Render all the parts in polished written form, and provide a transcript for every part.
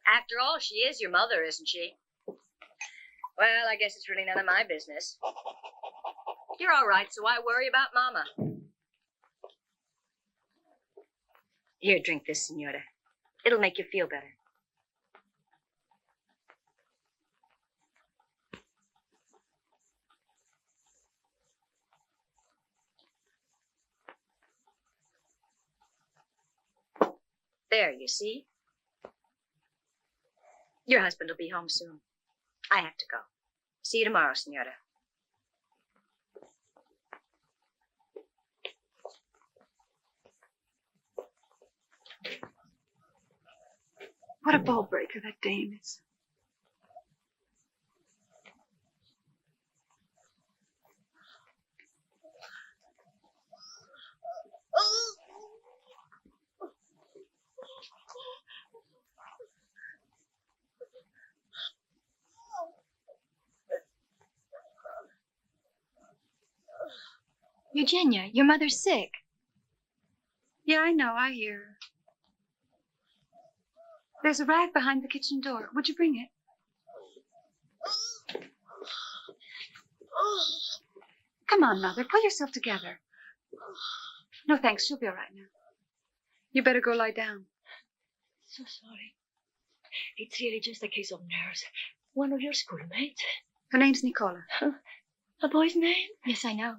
After all, she is your mother, isn't she? Well, I guess it's really none of my business. You're all right, so why worry about Mama? Here, drink this, Senora. It'll make you feel better. There, you see? Your husband will be home soon. I have to go. See you tomorrow, Senora. What a ball breaker that dame is. Eugenia, your mother's sick. Yeah, I know. I hear her. There's a rag behind the kitchen door. Would you bring it? Come on, Mother. Pull yourself together. No, thanks. She'll be all right now. You better go lie down. So sorry. It's really just a case of nerves. One of your schoolmates. Her name's Nicola. A boy's name? Yes, I know.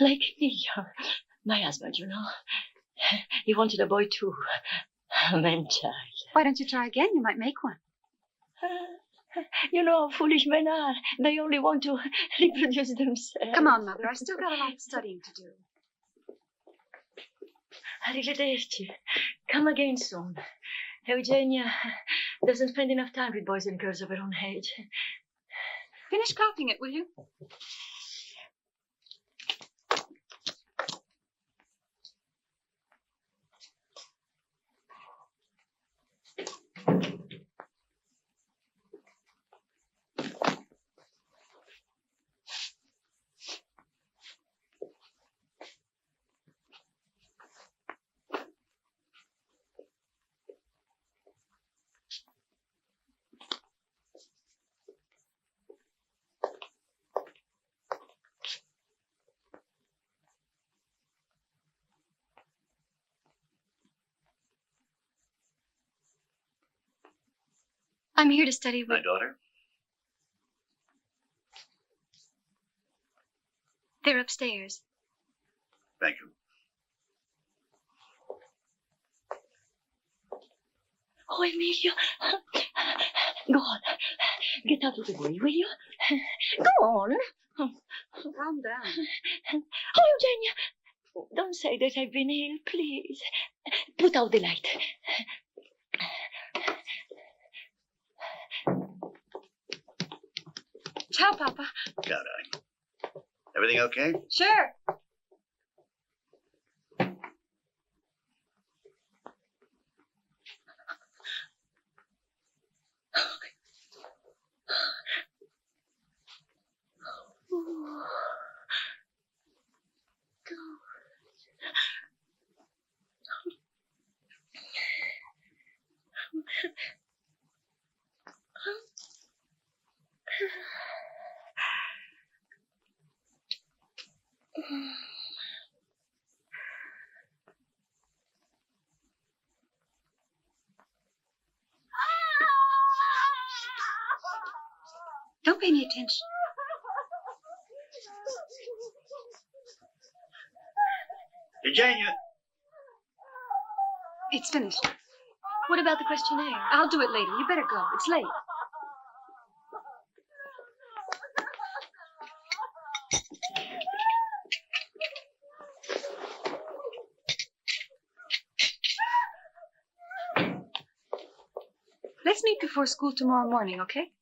Like me, my husband, you know. He wanted a boy too. A man child. Why don't you try again? You might make one. You know how foolish men are. They only want to reproduce themselves. Come on, Mother. I still got a lot of studying to do. Arrivederci. Come again soon. Eugenia doesn't spend enough time with boys and girls of her own age. Finish copying it, will you? I'm here to study with... My daughter? They're upstairs. Thank you. Oh, Emilio. Go on. Get out of the way, will you? Go on. Calm down. Oh, Eugenia. Don't say that I've been ill, please. Put out the light. Ciao, Papa. Ciao, darling. Everything okay? Sure. Don't pay any attention. Eugenia! It's finished. What about the questionnaire? I'll do it later. You better go. It's late. Let's meet before school tomorrow morning, okay?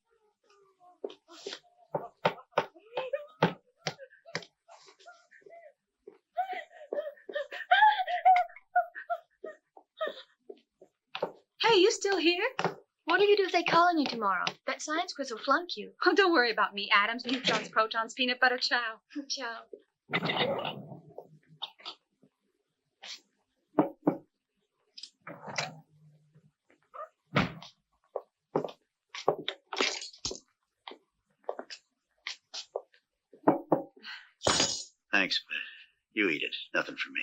Hey, you still here? What'll you do if they call on you tomorrow? That science quiz will flunk you. Oh, don't worry about me. Atoms, neutrons, protons, peanut butter, chow. Ciao. Thanks, but you eat it. Nothing for me.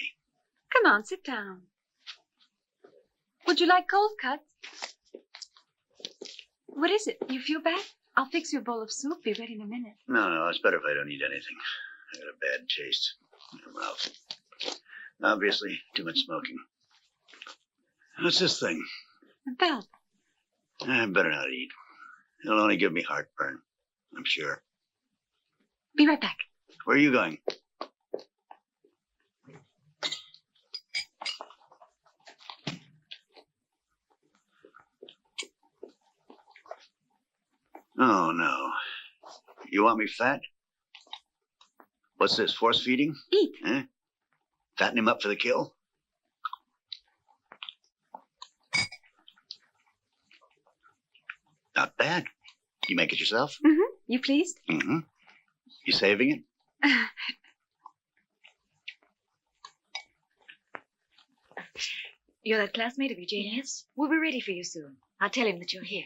Come on, sit down. Would you like cold cuts? What is it? You feel bad? I'll fix you a bowl of soup. Be ready in a minute. No, it's better if I don't eat anything. I got a bad taste in my mouth. Obviously, too much smoking. What's this thing? A belt. I better not eat. It'll only give me heartburn, I'm sure. Be right back. Where are you going? Oh, no. You want me fat? What's this, force feeding? Eat. Eh? Fatten him up for the kill? Not bad. You make it yourself? Mm-hmm. You pleased? Mm-hmm. You saving it? You're that classmate of Eugenia's? We'll be ready for you soon. I'll tell him that you're here.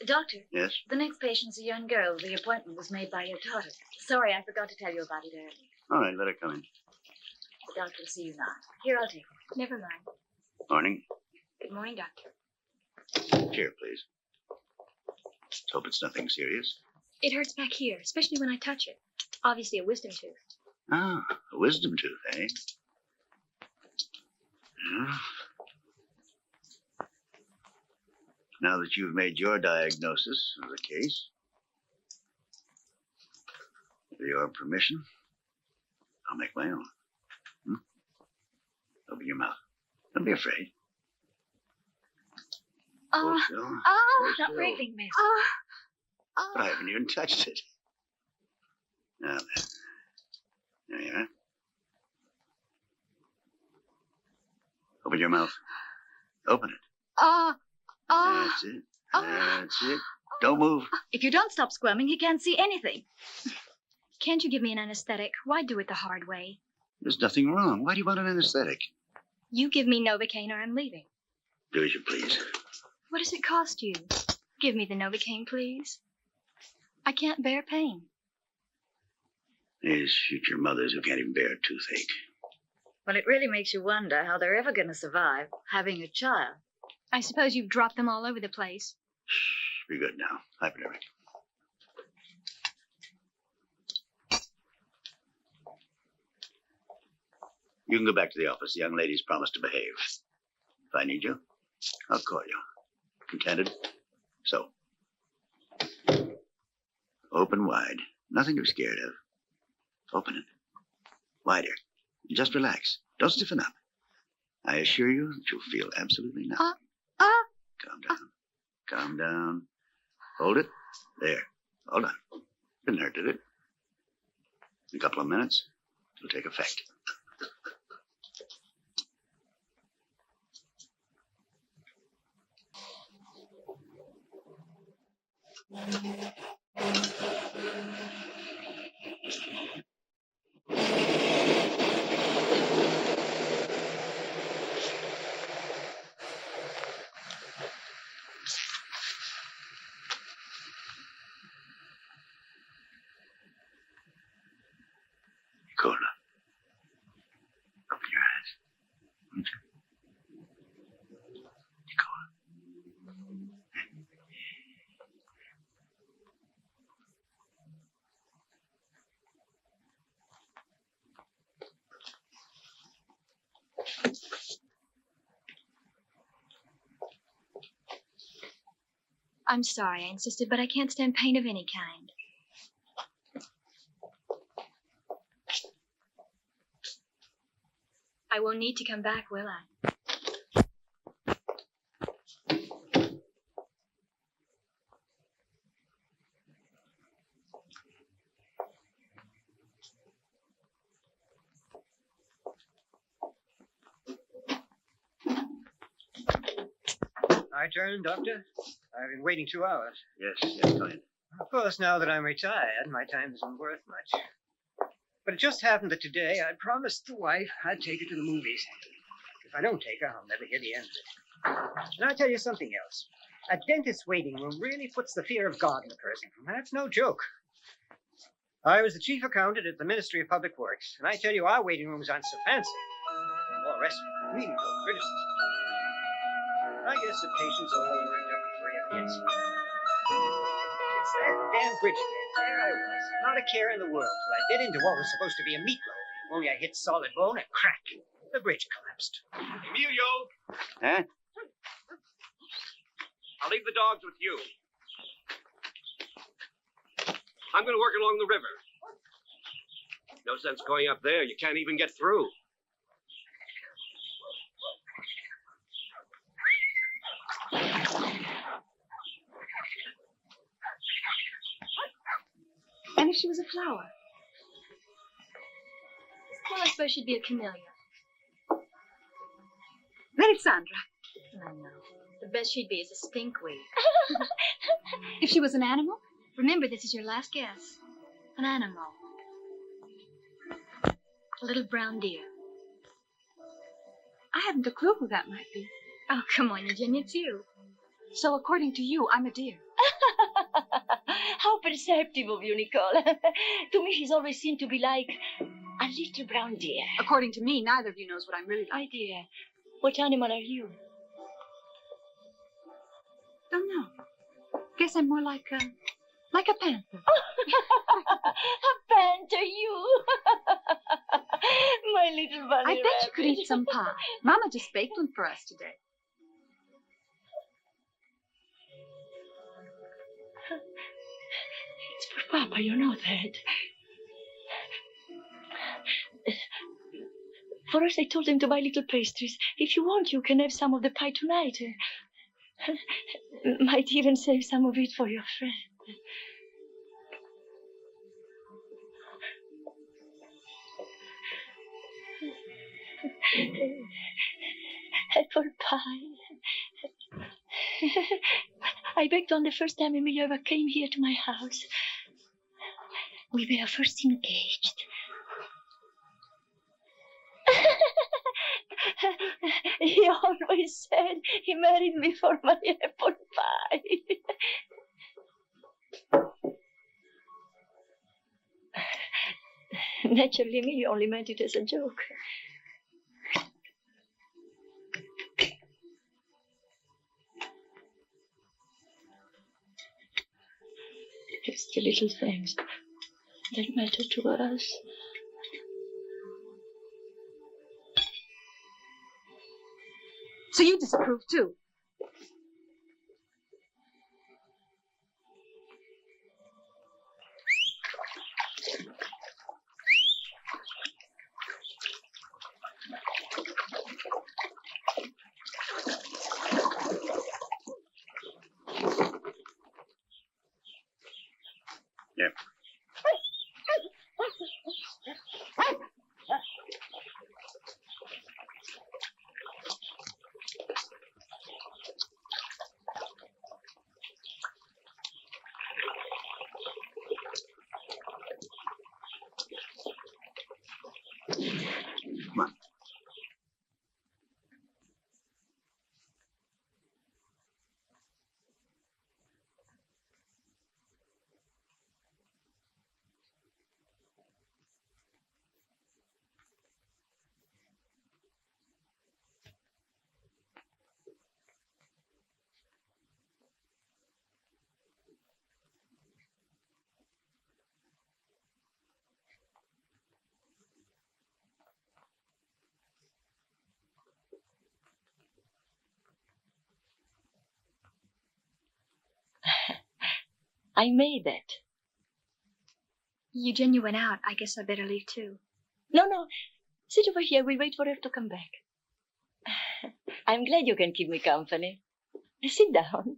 Doctor, Yes? the next patient's a young girl. The appointment was made by your daughter. Sorry, I forgot to tell you about it earlier. All right, let her come in. The doctor will see you now. Here, I'll take it. Never mind. Morning. Good morning, Doctor. Chair, please. Let's hope it's nothing serious. It hurts back here, especially when I touch it. Obviously a wisdom tooth. Ah, a wisdom tooth, eh? Yeah. Now that you've made your diagnosis of the case, with your permission, I'll make my own. Open your mouth. Don't be afraid. Hold still. Hold Not still. breathing, miss. But I haven't even touched it. Now then. There you are. Open your mouth. Open it. That's it. That's it. Don't move. If you don't stop squirming, he can't see anything. Can't you give me an anesthetic? Why do it the hard way? There's nothing wrong. Why do you want an anesthetic? You give me Novocaine or I'm leaving. Do as you please. What does it cost you? Give me the Novocaine, please. I can't bear pain. There's future mothers who can't even bear a toothache. Well, it really makes you wonder how they're ever going to survive having a child. I suppose you've dropped them all over the place. Shh, be good now. Hypodermic. You can go back to the office. The young lady's promised to behave. If I need you, I'll call you. Contented? So. Open wide. Nothing to be scared of. Open it. Wider. Just relax. Don't stiffen up. I assure you that you'll feel absolutely nothing. Calm down. Calm down. Hold it. There. Hold on. Didn't hurt, did it? In a couple of minutes, it'll take effect. Nicola, open your eyes. Won't you? Nicola. I'm sorry I insisted, but I can't stand pain of any kind. I won't need to come back, will I? My turn, Doctor? I've been waiting 2 hours. Yes, go ahead. Of course, now that I'm retired, my time isn't worth much. But it just happened that today I promised the wife I'd take her to the movies. If I don't take her, I'll never hear the end of it. And I'll tell you something else. A dentist's waiting room really puts the fear of God in a person. That's no joke. I was the chief accountant at the Ministry of Public Works, and I tell you, our waiting rooms aren't so fancy. More restaurant, meaningful criticism. I guess the patients are all worked up before you gets. It's that damn bridge again. There I was, not a care in the world, till I bit into what was supposed to be a meatloaf. Only I hit solid bone and crack. The bridge collapsed. Emilio, Huh? I'll leave the dogs with you. I'm going to work along the river. No sense going up there. You can't even get through. And if she was a flower? Well, I suppose she'd be a camellia. Alessandra. I know. The best she'd be is a stinkweed. If she was an animal? Remember, this is your last guess. An animal. A little brown deer. I hadn't a clue who that might be. Oh, come on, Eugenia, it's you. So according to you, I'm a deer. How perceptive of you, Nicole. To me, she's always seemed to be like a little brown deer. According to me, neither of you knows what I'm really like. My dear, what animal are you? Don't know. Guess I'm more like a panther. A panther, you. My little bunny I bet you could eat some pie. Mama just baked one for us today. Papa, you know that. First, I told them to buy little pastries. If you want, you can have some of the pie tonight. Might even save some of it for your friend. Apple pie. I baked one the first time Emilia ever came here to my house. We were first engaged. He always said he married me for my apple pie. Naturally, Emilia only meant it as a joke. It's the little things that matter to us. So you disapprove, too? Yeah. Come on. I made that. Eugenia went out. I guess I better leave, too. No. Sit over here. We'll wait for her to come back. I'm glad you can keep me company. Sit down.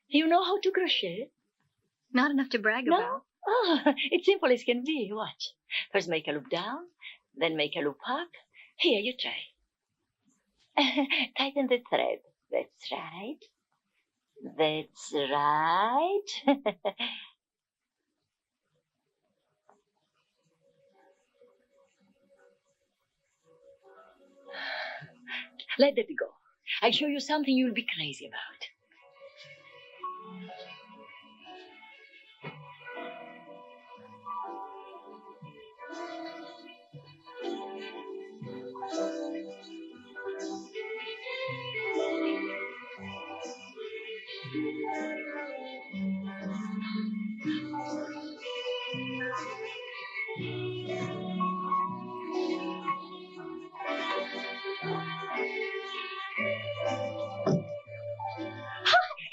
You know how to crochet? Not enough to brag about. Oh, it's simple as can be. Watch. First make a loop down, then make a loop up. Here, you try. Tighten the thread. That's right. That's right. Let it go. I'll show you something you'll be crazy about.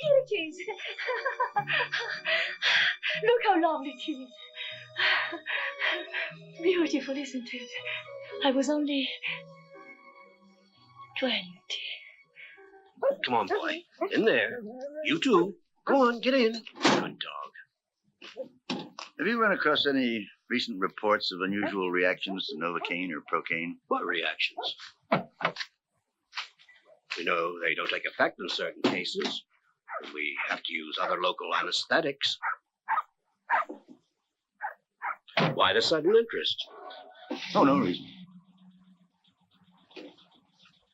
Here it is. Look how lovely it is. Beautiful, isn't it? I was only 20. Come on, boy. In there. You too. Go on, get in. Good dog. Have you run across any recent reports of unusual reactions to Novocaine or Procaine? What reactions? We know they don't take effect in certain cases. We have to use other local anesthetics. Why the sudden interest? Oh, no reason.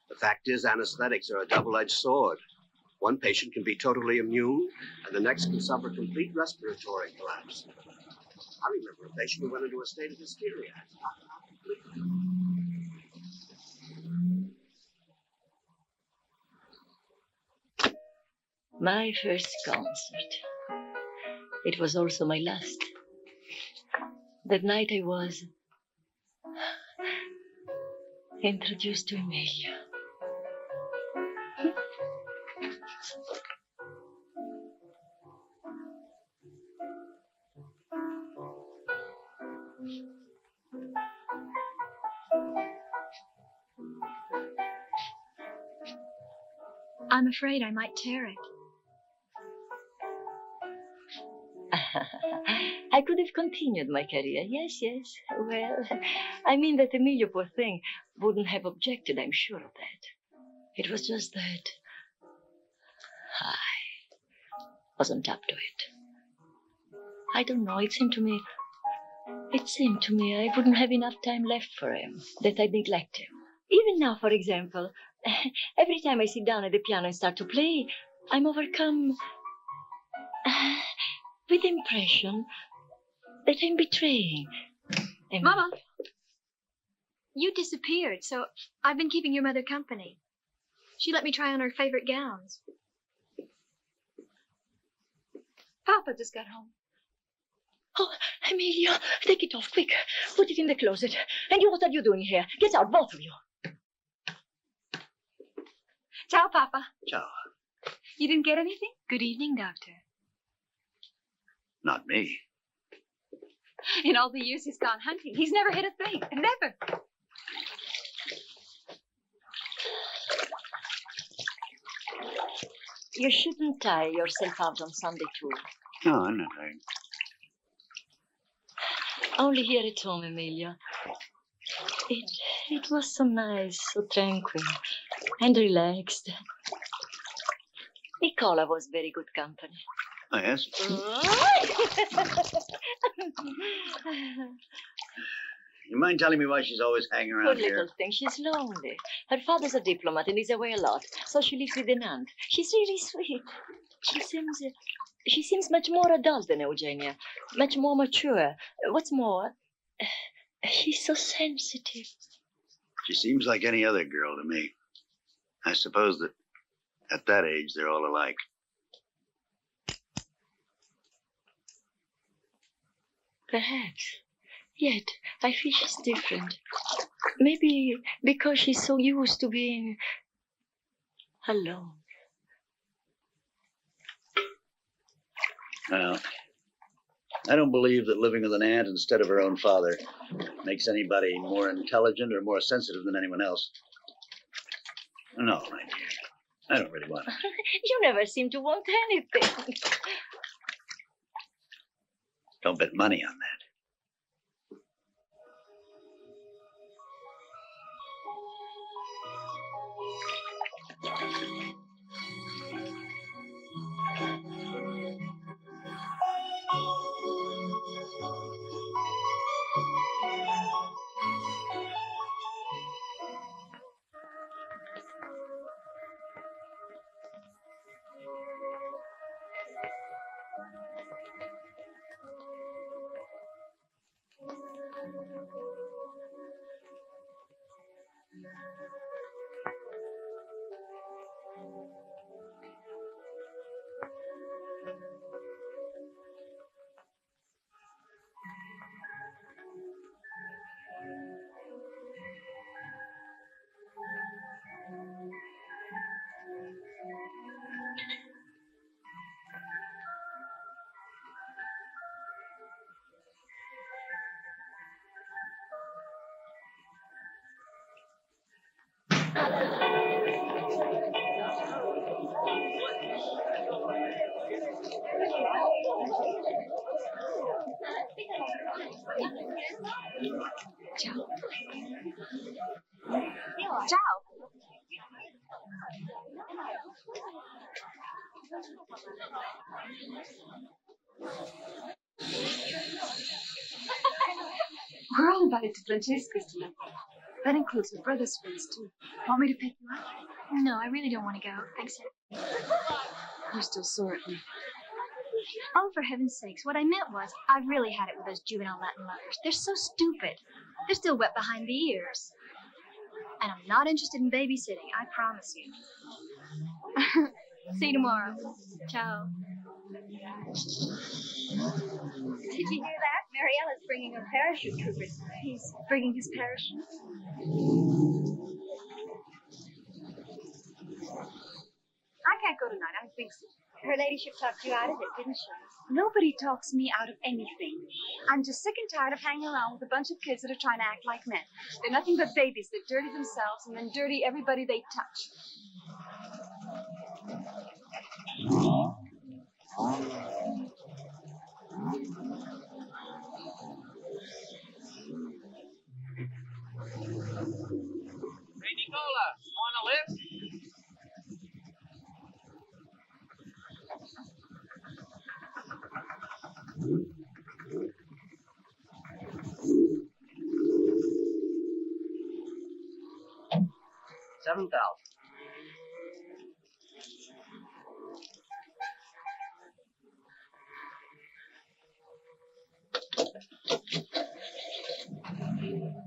The fact is, anesthetics are a double-edged sword. One patient can be totally immune, and the next can suffer complete respiratory collapse. I remember a patient who went into a state of hysteria. My first concert. It was also my last. That night I was introduced to Emilia. I'm afraid I might tear it. I could have continued my career. Yes. Well, I mean that Emilio, poor thing, wouldn't have objected, I'm sure of that. It was just that I wasn't up to it. I don't know, it seemed to me I wouldn't have enough time left for him, that I'd neglect him. Even now, for example, every time I sit down at the piano and start to play, I'm overcome with the impression that I'm betraying him. Mama! You disappeared, so I've been keeping your mother company. She let me try on her favorite gowns. Papa just got home. Oh, Emilio, take it off, quick. Put it in the closet. And you, what are you doing here? Get out, both of you. Ciao, Papa. Ciao. You didn't get anything? Good evening, Doctor. Not me. In all the years he's gone hunting, he's never hit a thing. Never. You shouldn't tire yourself out on Sunday, too. No, I'm not tired. Only here at home, Emilio. It was so nice, so tranquil, and relaxed. Nicola was very good company. Oh, yes? You mind telling me why she's always hanging around Good here? little thing. She's lonely. Her father's a diplomat and he's away a lot, so she lives with an aunt. She's really sweet. She seems much more adult than Eugenia, much more mature. What's more, she's so sensitive. She seems like any other girl to me. I suppose that at that age, they're all alike. Perhaps. Yet, I feel she's different. Maybe because she's so used to being alone. Well, I don't believe that living with an aunt instead of her own father makes anybody more intelligent or more sensitive than anyone else. No, my dear. I don't really want it. You never seem to want anything. Don't bet money on that. Ciao. Ciao. We're all invited to Plongez, Christina. That includes your brother's friends, too. Want me to pick you up? No, I really don't want to go. Thanks. You're still sore at me. Oh, for heaven's sakes, what I meant was, I've really had it with those juvenile Latin lovers. They're so stupid. They're still wet behind the ears. And I'm not interested in babysitting, I promise you. See you tomorrow. Ciao. Did you hear that? Mariella's bringing her parachute troopers. He's bringing his parachute. I can't go tonight. I'm big sick. Her ladyship talked you out of it, didn't she? Nobody talks me out of anything. I'm just sick and tired of hanging around with a bunch of kids that are trying to act like men. They're nothing but babies that dirty themselves and then dirty everybody they touch. $7,000.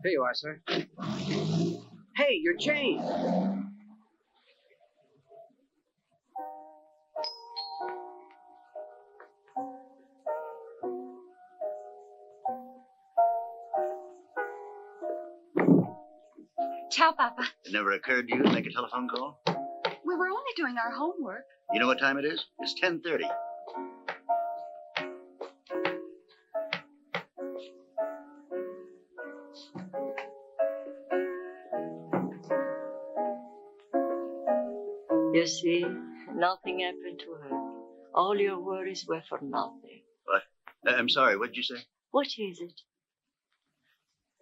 Here you are, sir. Hey, your change. Ciao, Papa. It never occurred to you to make a telephone call? We were only doing our homework. You know what time it is? It's 10:30. You see, nothing happened to her. All your worries were for nothing. What? I'm sorry, what did you say? What is it?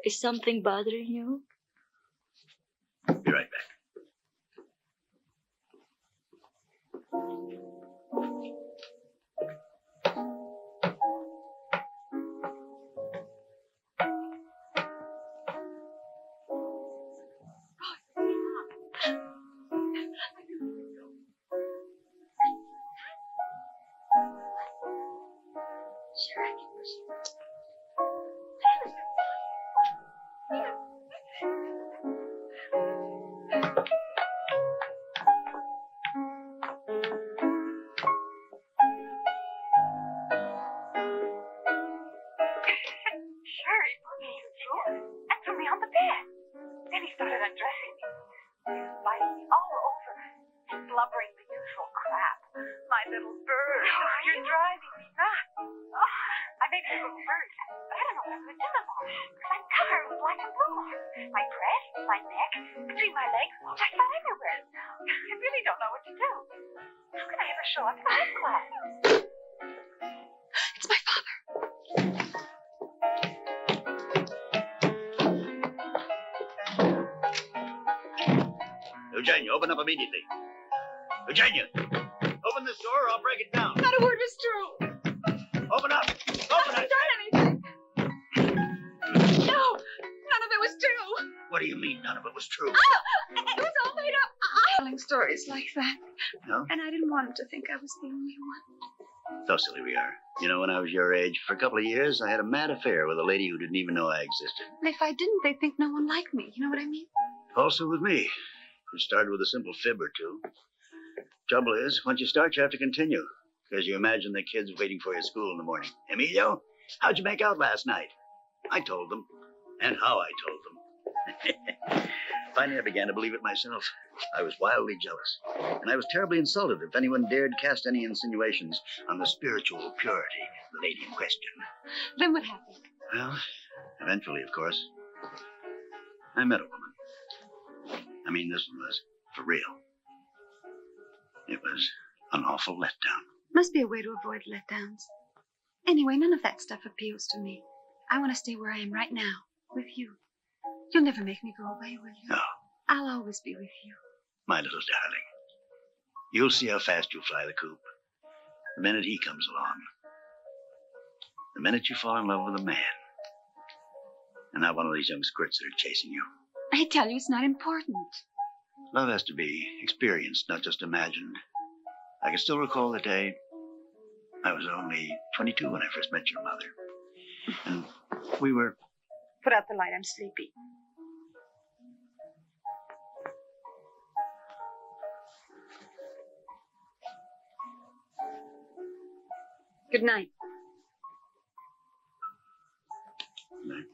Is something bothering you? Be right back. Eugenia, open up immediately. Eugenia, open this door or I'll break it down. Not a word was true. Open up. Open I haven't done anything. No, none of it was true. What do you mean none of it was true? Oh, it was all made up. Telling stories like that. No? And I didn't want him to think I was the only one. So silly we are. You know, when I was your age, for a couple of years, I had a mad affair with a lady who didn't even know I existed. And if I didn't, they'd think no one liked me. You know what I mean? Also with me. It started with a simple fib or two. Trouble is, once you start, you have to continue. Because you imagine the kids waiting for you at school in the morning. Emilio, how'd you make out last night? I told them. And how I told them. Finally, I began to believe it myself. I was wildly jealous. And I was terribly insulted if anyone dared cast any insinuations on the spiritual purity of the lady in question. Then what happened? Well, eventually, of course, I met a woman. I mean, this one was for real. It was an awful letdown. Must be a way to avoid letdowns. Anyway, none of that stuff appeals to me. I want to stay where I am right now, with you. You'll never make me go away, will you? No. I'll always be with you. My little darling. You'll see how fast you'll fly the coop. The minute he comes along. The minute you fall in love with a man. And not one of these young squirts that are chasing you. I tell you, it's not important. Love has to be experienced, not just imagined. I can still recall the day I was only 22 when I first met your mother. And we were... Put out the light. I'm sleepy. Good night. Good night.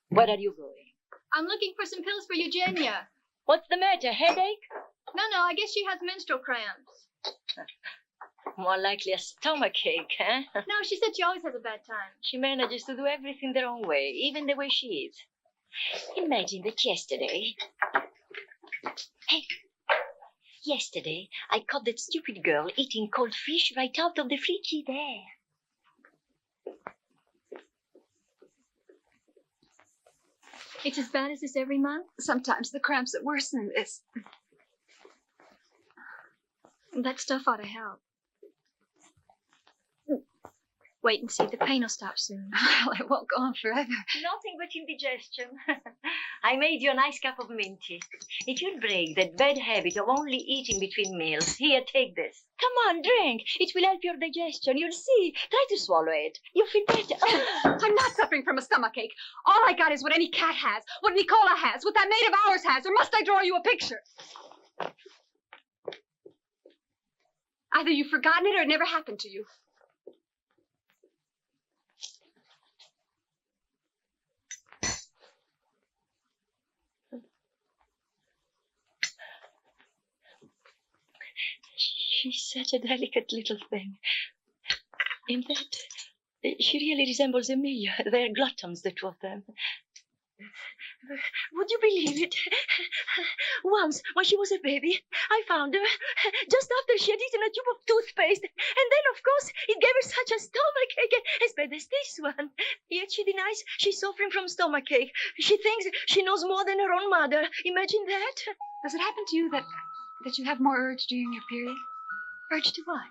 Where are you going? I'm looking for some pills for Eugenia. What's the matter? Headache? No, I guess she has menstrual cramps. More likely a stomachache, huh? No, she said she always has a bad time. She manages to do everything their own way, even the way she is. Imagine that yesterday Hey, yesterday I caught that stupid girl eating cold fish right out of the fridge there. It's as bad as this every month? Sometimes the cramps are worse than this. That stuff ought to help. Wait and see. The pain will stop soon. Well, it won't go on forever. Nothing but indigestion. I made you a nice cup of mint tea. If you'll break that bad habit of only eating between meals, here, take this. Come on, drink. It will help your digestion. You'll see. Try to swallow it. You'll feel better. Oh. I'm not suffering from a stomachache. All I got is what any cat has, what Nicola has, what that maid of ours has, or must I draw you a picture? Either you've forgotten it or it never happened to you. She's such a delicate little thing. In that, she really resembles Emilia. They're gluttons, the two of them. Would you believe it? Once, when she was a baby, I found her just after she had eaten a tube of toothpaste. And then, of course, it gave her such a stomachache, as bad as this one. Yet she denies she's suffering from stomachache. She thinks she knows more than her own mother. Imagine that. Does it happen to you that you have more urge during your period? Urge to what?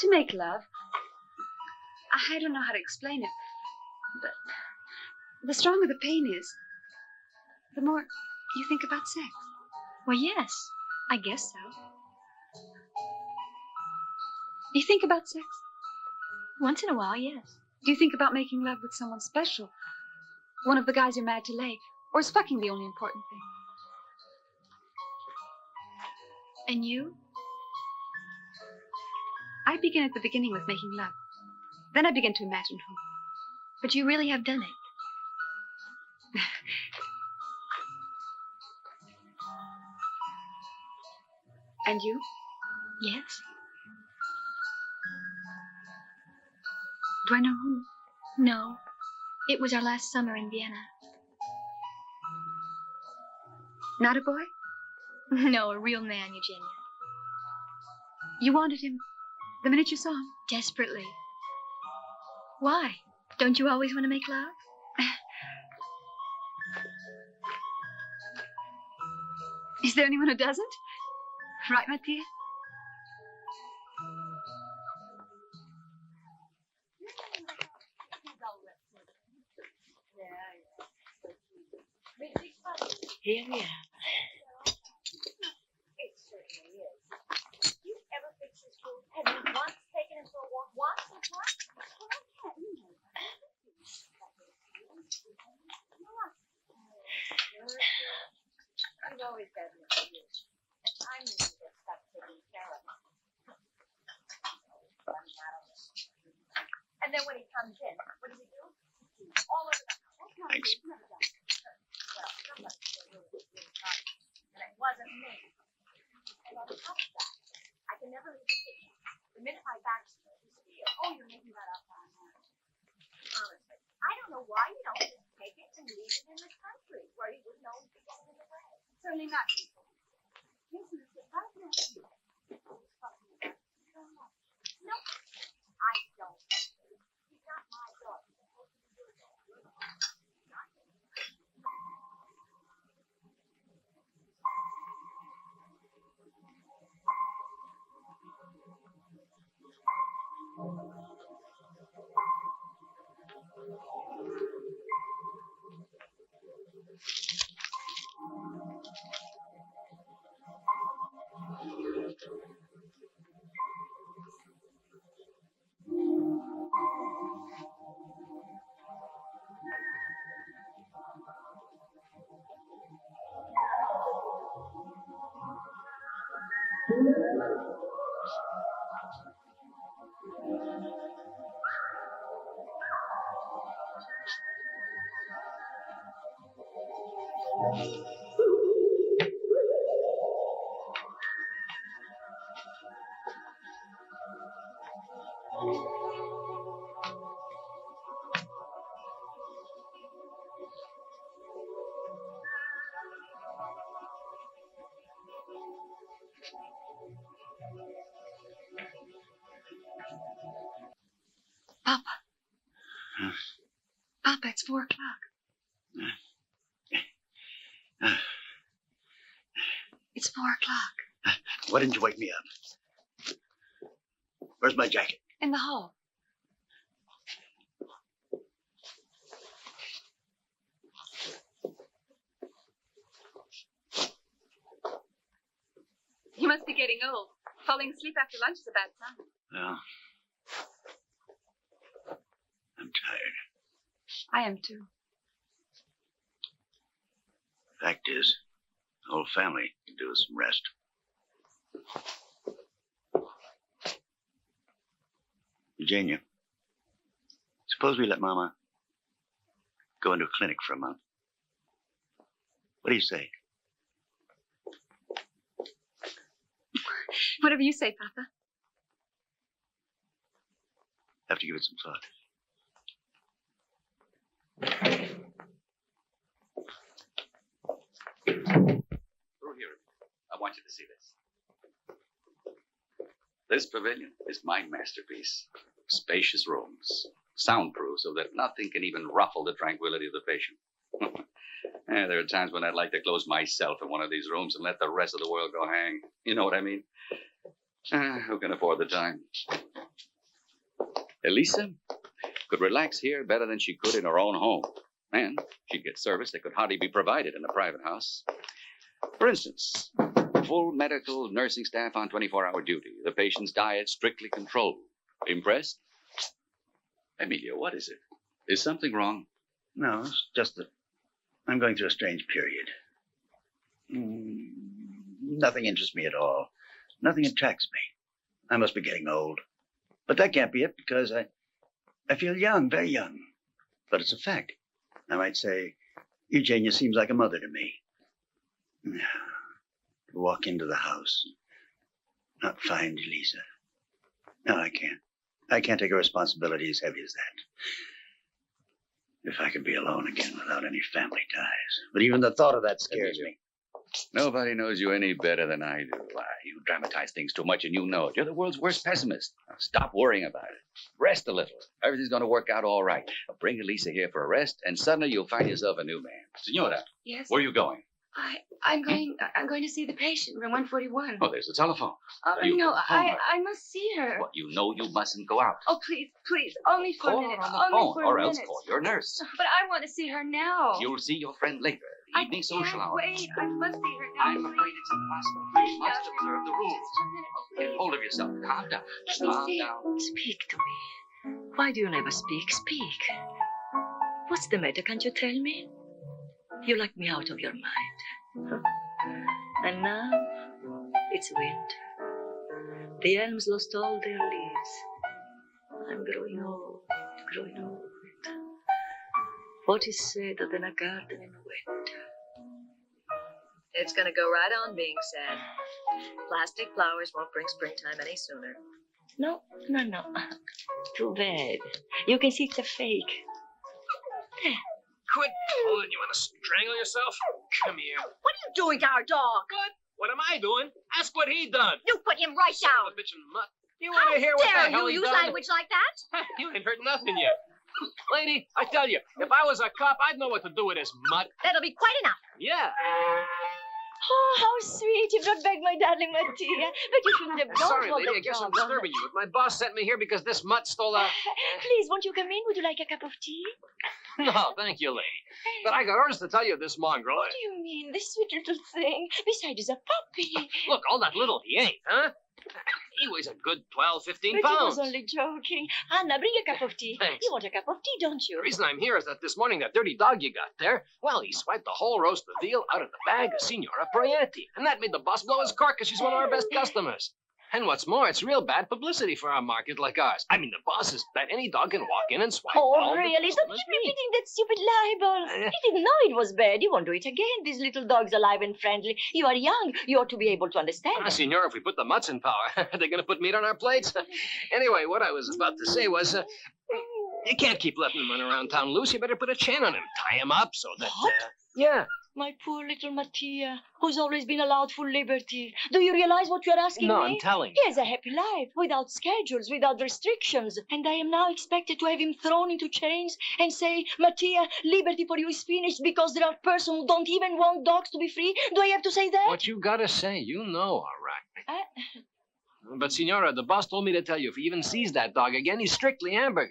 To make love. I don't know how to explain it, but the stronger the pain is, the more you think about sex. Well, yes. I guess so. You think about sex? Once in a while, yes. Do you think about making love with someone special? One of the guys you're mad to lay? Or is fucking the only important thing? And you? I begin at the beginning with making love. Then I begin to imagine who. But you really have done it. And you? Yes. Do I know who? No. It was our last summer in Vienna. Not a boy? No, a real man, Eugenia. You wanted him the minute you saw him? Desperately. Why? Don't you always want to make love? Is there anyone who doesn't? Right, Mattia? Here we are. It certainly is. You ever fix his food? Have you once taken him for a walk? Once or twice? Well, I can't. You've always got me confused. And I'm going to get stuck taking care of him. And then when he comes in, what does he do? All over the house. Thanks. Well, somebody said it was really hard. And it wasn't me. And on top of that, I can never leave the kitchen. The minute my back's to it, you steal. Oh, you're making that up on that. Honestly, I don't know why you don't just take it and leave it in this country where you would know to get it in the way. Certainly not. Listen, it's right next to you. No, I don't. He's not my dog. Papa, it's 4 o'clock. It's 4 o'clock. Why didn't you wake me up? Where's my jacket? In the hall. You must be getting old. Falling asleep after lunch is a bad sign. Well, I'm tired. I am too. Fact is, the whole family can do with some rest. Eugenia, suppose we let Mama go into a clinic for a month. What do you say? Whatever you say, Papa. Have to give it some thought. Through here. I want you to see this. This pavilion is my masterpiece. Spacious rooms, soundproof so that nothing can even ruffle the tranquility of the patient. There are times when I'd like to close myself in one of these rooms and let the rest of the world go hang. You know what I mean? Who can afford the time? Elisa could relax here better than she could in her own home. And she'd get service that could hardly be provided in a private house. For instance, full medical nursing staff on 24-hour duty. The patient's diet strictly controlled. Impressed? Emilia, what is it? Is something wrong? No, it's just that I'm going through a strange period. Nothing interests me at all. Nothing attracts me. I must be getting old. But that can't be it because I feel young, very young. But it's a fact. I might say, Eugenia seems like a mother to me. To walk into the house, not find Elisa. No, I can't. I can't take a responsibility as heavy as that. If I could be alone again without any family ties. But even the thought of that scares me. Nobody knows you any better than I do. Why, you dramatize things too much and you know it. You're the world's worst pessimist. Now, stop worrying about it. Rest a little. Everything's going to work out all right. Now, bring Elisa here for a rest, and suddenly you'll find yourself a new man. Senora, Yes? where are you going? I'm going to see the patient, room 141. Oh, there's the telephone. Oh, You no, can phone her. I must see her. Well, you know you mustn't go out. Oh, please, only for Call a minute. her on the Only phone, for or a else minute. call your nurse. But I want to see her now. You'll see your friend later. The evening social hour. Wait, I must see her now. I'm afraid it's impossible. You must observe the rules. Get hold of yourself. Calm down. Let me Calm see. down. Speak to me. Why do you never speak? Speak. What's the matter? Can't you tell me? You locked me out of your mind. And now it's winter. The elms lost all their leaves. I'm growing old, growing old. What is sadder than a garden in winter? It's gonna go right on being sad. Plastic flowers won't bring springtime any sooner. No. Too bad. You can see it's a fake. Quit pulling. You want to strangle yourself? Come here. What are you doing to our dog? What? What am I doing? Ask what he done. You put him right Son down. of a bitchin' mutt. You How want to hear what the dare hell you he use done? language like that? You ain't heard nothing yet. Lady, I tell you, if I was a cop, I'd know what to do with this mutt. That'll be quite enough. Yeah. Oh, how sweet. You brought back my darling Mattia. But you shouldn't have gone Sorry, for lady, the I guess I'm job. disturbing you, but my boss sent me here because this mutt stole a... Please, won't you come in? Would you like a cup of tea? No, thank you, lady. But I got orders to tell you this mongrel... What do you mean? This sweet little thing. Besides, he's a puppy. Look, all that little he ain't, huh? He weighs a good 12, 15 But he pounds. was only joking. Anna, bring a cup of tea. Thanks. You want a cup of tea, don't you? The reason I'm here is that this morning that dirty dog you got there, well, he swiped the whole roast of veal out of the bag of Signora Proietti. And that made the boss blow his cork because she's one of our best customers. And what's more, it's real bad publicity for a market like ours. I mean, the boss is that any dog can walk in and swipe all Oh, the really? Don't customers' keep meat. repeating that stupid libel. He didn't know it was bad. He won't do it again. This little dog's alive and friendly. You are young. You ought to be able to understand. Signora, if we put the mutts in power, are they going to put meat on our plates? Anyway, what I was about to say was, you can't keep letting him run around town loose. You better put a chain on him. Tie him up so that... What? Yeah. My poor little Mattia, who's always been allowed full liberty. Do you realize what you're asking No, me? I'm telling He you. has a happy life, without schedules, without restrictions. And I am now expected to have him thrown into chains and say, Mattia, liberty for you is finished because there are persons who don't even want dogs to be free? Do I have to say that? What you gotta say, you know, all right. But, Signora, the boss told me to tell you if he even sees that dog again, he's strictly hamburger.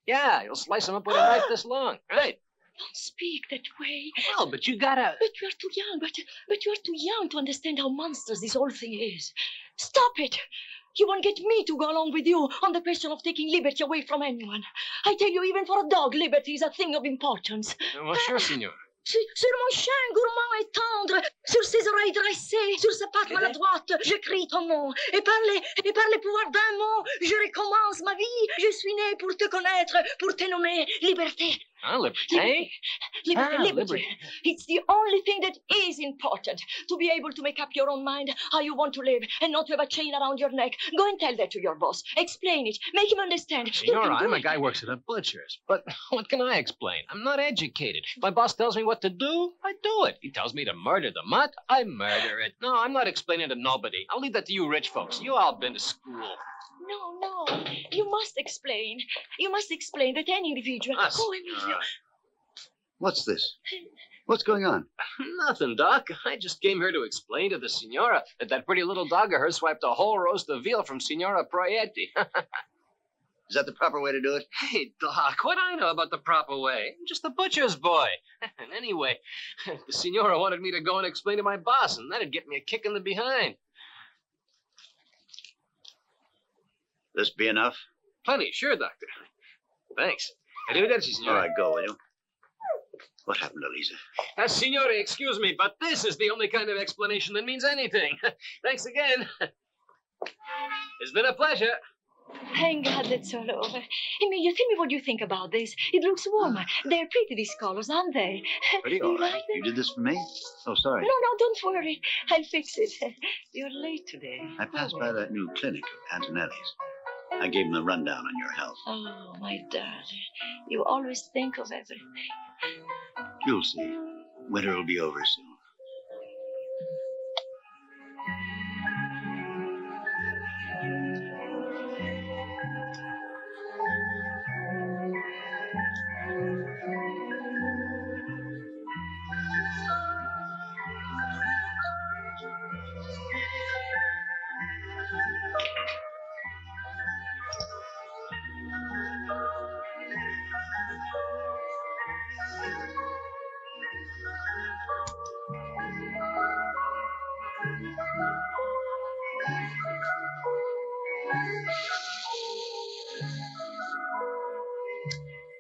Yeah, you'll slice him up with a knife this long. Right. Don't speak that way. Well, but you gotta... But you're too young. But you're too young to understand how monstrous this whole thing is. Stop it. You won't get me to go along with you on the question of taking liberty away from anyone. I tell you, even for a dog, liberty is a thing of importance. Well, sure, Signora. Sur mon chien gourmand et tendre, sur ses oreilles dressées, sur sa patte maladroite, je crie ton nom. Et par les pouvoirs d'un mot, je recommence ma vie. Je suis né pour te connaître, pour te nommer liberté. Huh, liberté? Liberty. It's the only thing that is important. To be able to make up your own mind how you want to live and not to have a chain around your neck. Go and tell that to your boss. Explain it. Make him understand. Signora, I'm a guy who works at a butcher's. But what can I explain? I'm not educated. My boss tells me what to do, I do it. He tells me to murder the mutt, I murder it. No, I'm not explaining to nobody. I'll leave that to you rich folks. You all been to school. No. You must explain. You must explain that any individual... What's this? What's going on? Nothing, Doc. I just came here to explain to the Signora that that pretty little dog of hers swiped a whole roast of veal from Signora Proietti. Is that the proper way to do it? Hey, Doc, what I know about the proper way? I'm just a butcher's boy. And anyway, the Signora wanted me to go and explain to my boss, and that'd get me a kick in the behind. This be enough? Plenty, sure, Doctor. Thanks. Arrivederci, Signora. All right, go, will you? What happened to Lisa? Signore, excuse me, but this is the only kind of explanation that means anything. Thanks again. It's been a pleasure. Thank God that's all over. Emilia, tell me what you think about this. It looks warmer. They're pretty, these colors, aren't they? Pretty, all right. You did this for me? Oh, sorry. No, don't worry. I'll fix it. You're late today. I passed by that new clinic of Antonelli's. I gave him a rundown on your health. Oh, my darling. You always think of everything. You'll see. Winter will be over soon.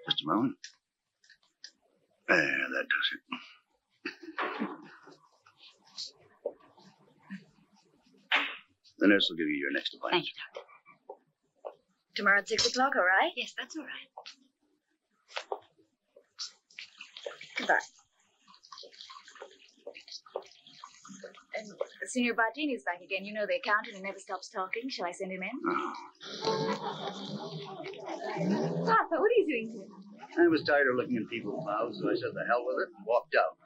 Just a moment. There, that does it. The nurse will give you your next appointment. Thank you, Doctor. Tomorrow at 6 o'clock, all right? Yes, that's all right. Goodbye. And Signor Bartini's back again. You know the accountant who never stops talking. Shall I send him in? Papa, what are you doing here? I was tired of looking at people's mouths, so I said the hell with it and walked out.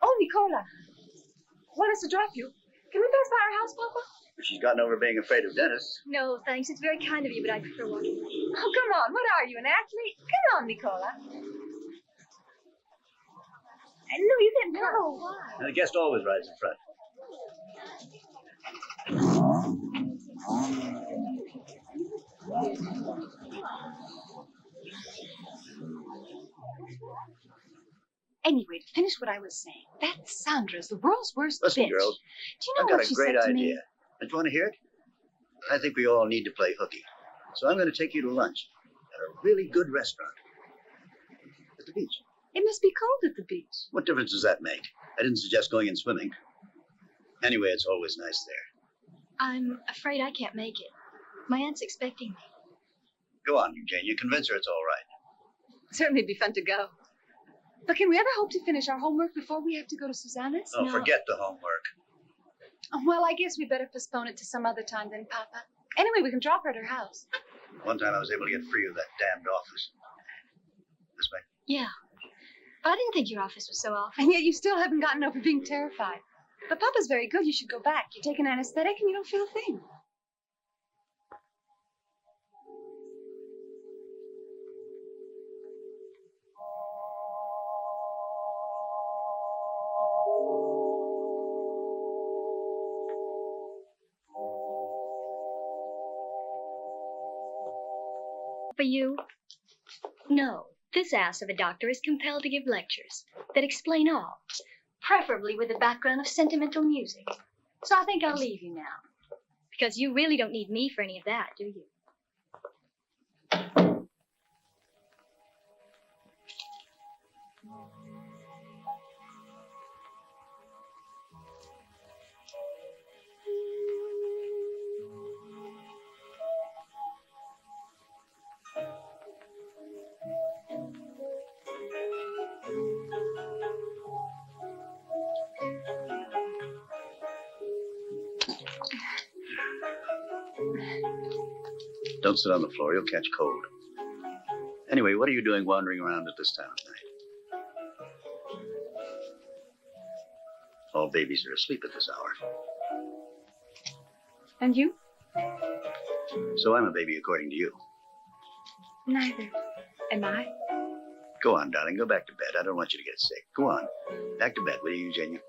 Oh, Nicola. Want us to drop you? Can we pass by our house, Papa? She's gotten over being afraid of dentists. No, thanks. It's very kind of you, but I prefer walking. Oh, come on. What are you, an athlete? Come on, Nicola. No, you didn't. No, why? And the guest always rides in front. Anyway, to finish what I was saying, that Sandra's the world's worst Listen, bitch. girls, Do you know I've got what a she great said to me? idea. Don't you want to hear it? I think we all need to play hooky. So I'm going to take you to lunch at a really good restaurant at the beach. It must be cold at the beach. What difference does that make? I didn't suggest going in swimming. Anyway, it's always nice there. I'm afraid I can't make it. My aunt's expecting me. Go on, Eugenia. Convince her it's all right. Certainly be fun to go. But can we ever hope to finish our homework before we have to go to Susanna's? Oh, forget the homework. Oh, well, I guess we better postpone it to some other time then, Papa. Anyway, we can drop her at her house. One time I was able to get free of that damned office. This way. Yeah. I didn't think your office was so awful. And yet you still haven't gotten over being terrified. But Papa's very good. You should go back. You take an anesthetic and you don't feel a thing. For you? No. This ass of a doctor is compelled to give lectures that explain all, preferably with a background of sentimental music. So I think I'll leave you now. Because you really don't need me for any of that, do you? Don't sit on the floor. You'll catch cold. Anyway, what are you doing wandering around at this time of night? All babies are asleep at this hour. And you? So I'm a baby according to you. Neither. Am I? Go on, darling. Go back to bed. I don't want you to get sick. Go on. Back to bed, will you, Eugenia?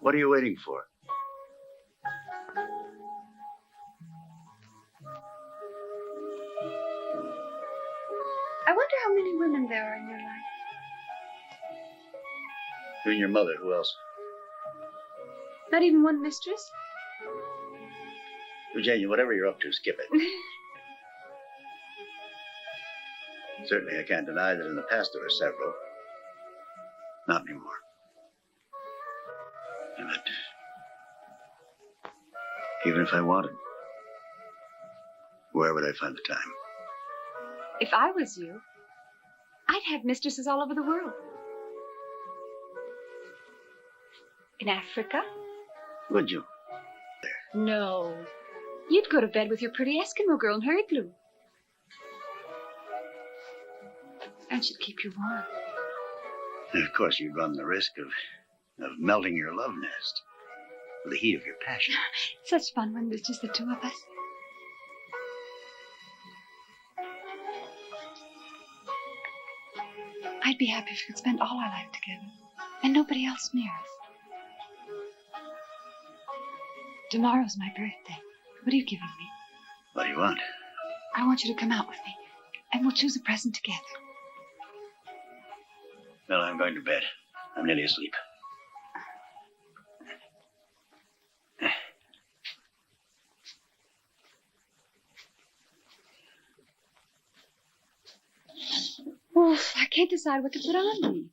What are you waiting for? I wonder how many women there are in your life. You and your mother. Who else? Not even one mistress? Eugenia, whatever you're up to, skip it. Certainly, I can't deny that in the past there were several. Not anymore. But even if I wanted, where would I find the time? If I was you, I'd have mistresses all over the world. In Africa? Would you? No. You'd go to bed with your pretty Eskimo girl in her igloo. And she'd keep you warm. And of course, you'd run the risk of melting your love nest with the heat of your passion. Such fun when there's just the two of us. I'd be happy if we could spend all our life together and nobody else near us. Tomorrow's my birthday. What are you giving me? What do you want? I want you to come out with me, and we'll choose a present together. Well, I'm going to bed. I'm nearly asleep. Oof, I can't decide what to put on me.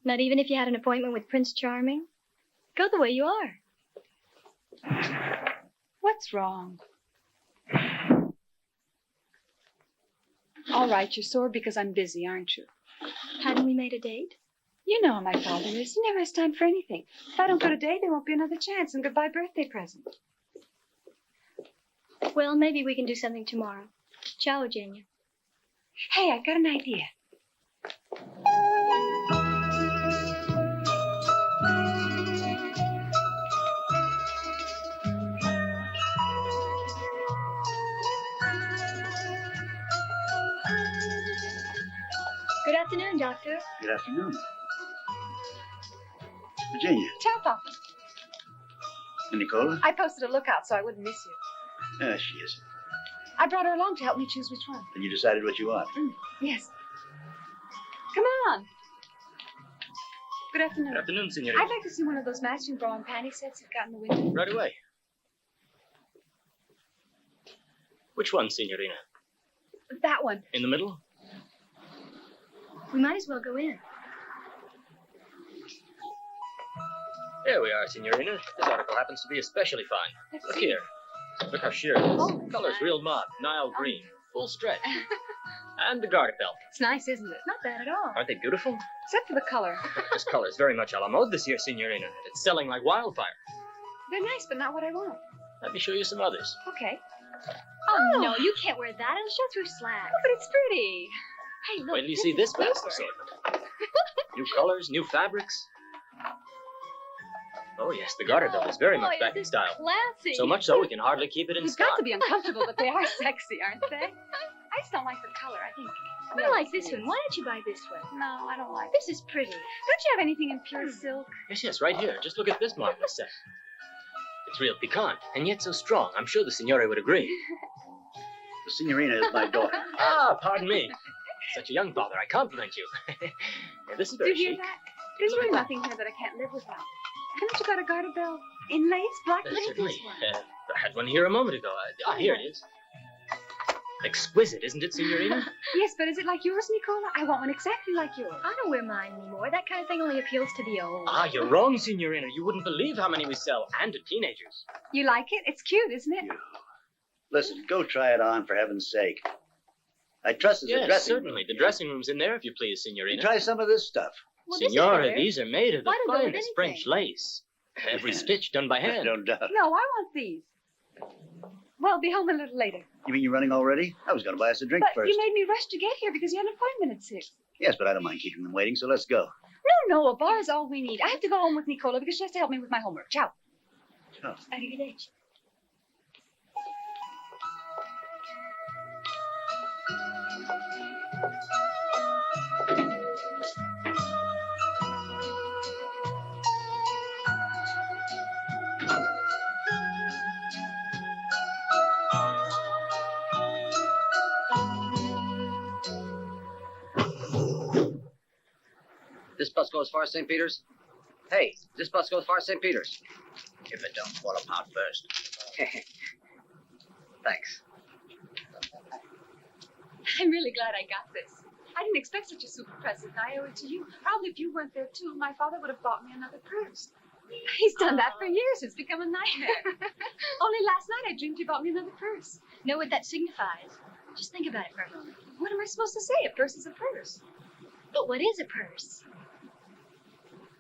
Not even if you had an appointment with Prince Charming? Go the way you are. What's wrong? All right, you're sore because I'm busy, aren't you? Hadn't we made a date? You know how my father is. He never has time for anything. If I don't go today, there won't be another chance, and goodbye birthday present. Well, maybe we can do something tomorrow. Ciao, Eugenia. Hey, I've got an idea. Good afternoon, Doctor. Good afternoon. Virginia. Ciao, Papa. And Nicola? I posted a lookout so I wouldn't miss you. She is. I brought her along to help me choose which one. And you decided what you want? Yes. Come on. Good afternoon. Good afternoon, Senorita. I'd like to see one of those matching bra and panty sets you've got in the window. Right away. Which one, Signorina? That one. In the middle? We might as well go in. There we are, Signorina. This article happens to be especially fine. Look here. Look how sheer it is. Oh, The color's real mauve, Nile green, full stretch. And the garter belt. It's nice, isn't it? Not bad at all. Aren't they beautiful? Except for the color. This color is very much a la mode this year, Signorina. It's selling like wildfire. They're nice, but not what I want. Let me show you some others. Okay. Oh, no, you can't wear that. It'll show through slacks. But it's pretty. Hey, look. Wait till you see this vast assortment. New colors, new fabrics. Oh, yes, the garter belt is very much back in style. Classy. So much so we can hardly keep it in It's stock. got to be uncomfortable, but they are sexy, aren't they? I just don't like the color. I think. I like this one. Why don't you buy this one? No, I don't like it. This is pretty. Don't you have anything in pure silk? Yes, right here. Just look at this marvelous set. It's real piquant, and yet so strong. I'm sure the signore would agree. The signorina is my daughter. Ah, pardon me. Such a young father, I compliment you. Yeah, this is Do very you hear chic. that? There's really nothing here that I can't live without. Haven't you got a garter belt in lace? Black lace? Certainly. This one. I had one here a moment ago. Here it is. Exquisite, isn't it, signorina? Yes, but is it like yours, Nicola? I want one exactly like yours. I don't wear mine anymore. That kind of thing only appeals to the old. Ah, you're wrong, signorina. You wouldn't believe how many we sell, and to teenagers. You like it? It's cute, isn't it? Listen, go try it on, for heaven's sake. I trust it's a Yes, dressing certainly. room. The dressing room's in there, if you please, You signorina. try some of this stuff. Well, this is Signora, better. these are made of the Why don't go with finest anything? French lace. Every stitch done by hand. No doubt. No, I want these. Well, I'll be home a little later. You mean you're running already? I was going to buy us a drink But first. you made me rush to get here because you had an appointment at 6. Yes, but I don't mind keeping them waiting, so let's go. No, a bar is all we need. I have to go home with Nicola because she has to help me with my homework. Ciao. Ciao. Arrivederci. This bus goes far as St. Peter's? Hey, this bus goes far as St. Peter's. If it don't fall apart first. Thanks. I'm really glad I got this. I didn't expect such a super present. I owe it to you. Probably if you weren't there, too, my father would have bought me another purse. He's done that for years. It's become a nightmare. Only last night I dreamed he bought me another purse. Know what that signifies? Just think about it for a moment. What am I supposed to say? A purse is a purse. But what is a purse?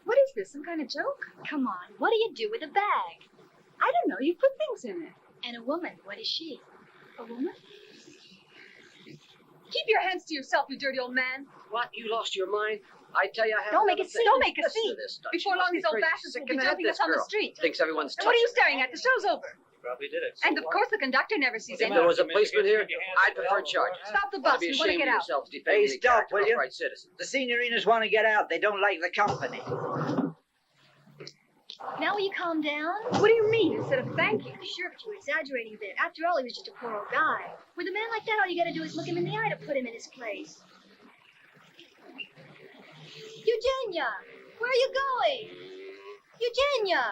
What is this, some kind of joke? Come on, what do you do with a bag? I don't know. You put things in it. And a woman, what is she? A woman? Keep your hands to yourself, you dirty old man. What? You lost your mind? I tell you, I have Don't make a another scene. thing. Don't make a Listen scene. to this stuff. Before She long, must be these old crazy. bastards Sick will be in the head, jumping us this on the girl. street. Thinks everyone's And what are you touching staring at? The show's over. Probably did it. And of course, the conductor never sees If it. there was a policeman here, I'd prefer charge. Stop the Ought bus. to be We want to ashamed get of out. yourselves defending the stop, character will of you? upright citizens. The seniorinas want to get out. They don't like the company. Now will you calm down? What do you mean? Instead of thank you. Sure, but you were exaggerating a bit. After all, he was just a poor old guy. With a man like that, all you gotta do is look him in the eye to put him in his place. Eugenia! Where are you going? Eugenia!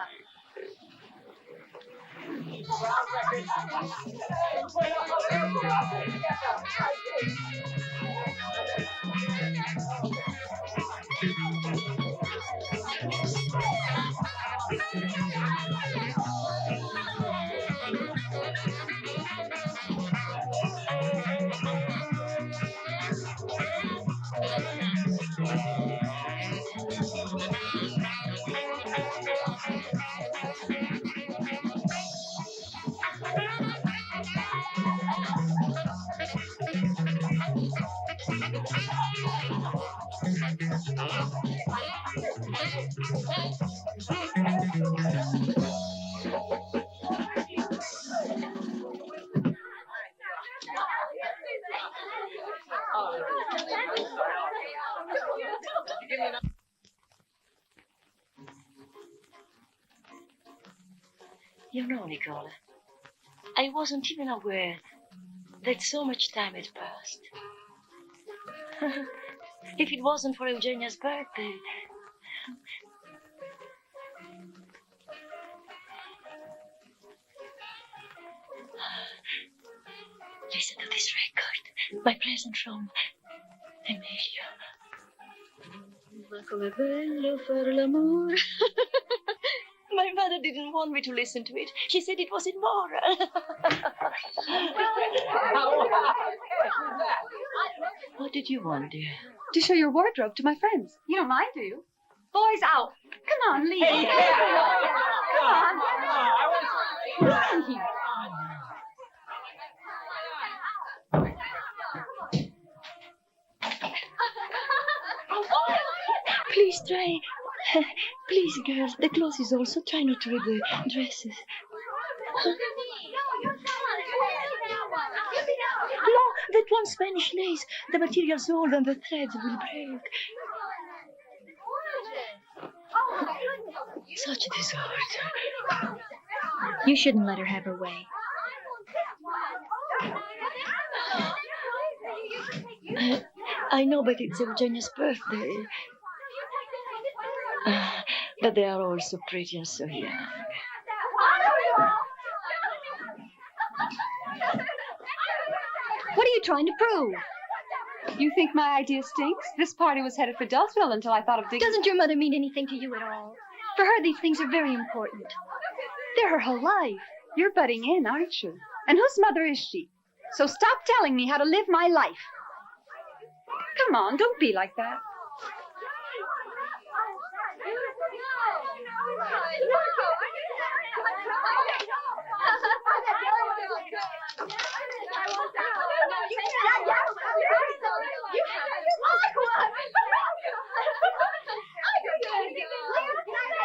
You know, Nicola, I wasn't even aware that so much time had passed. If it wasn't for Eugenia's birthday. Listen to this record. My present from Emilio. My mother didn't want me to listen to it. She said it was immoral. What did you want, dear? To show your wardrobe to my friends. You don't mind, do you? Boys out. Come on, leave. Hey, Come on. Come here. Please try. Please, girls, the clothes is also. Try not to rip the dresses. No, that one Spanish lace. The material's old and the threads will break. Such a disorder. You shouldn't let her have her way. I know, but it's Eugenia's birthday. But they are all so pretty and so young. What are you trying to prove? You think my idea stinks? This party was headed for Delsville until I thought of digging... Doesn't your mother mean anything to you at all? For her, these things are very important. They're her whole life. You're butting in, aren't you? And whose mother is she? So stop telling me how to live my life. Come on, don't be like that.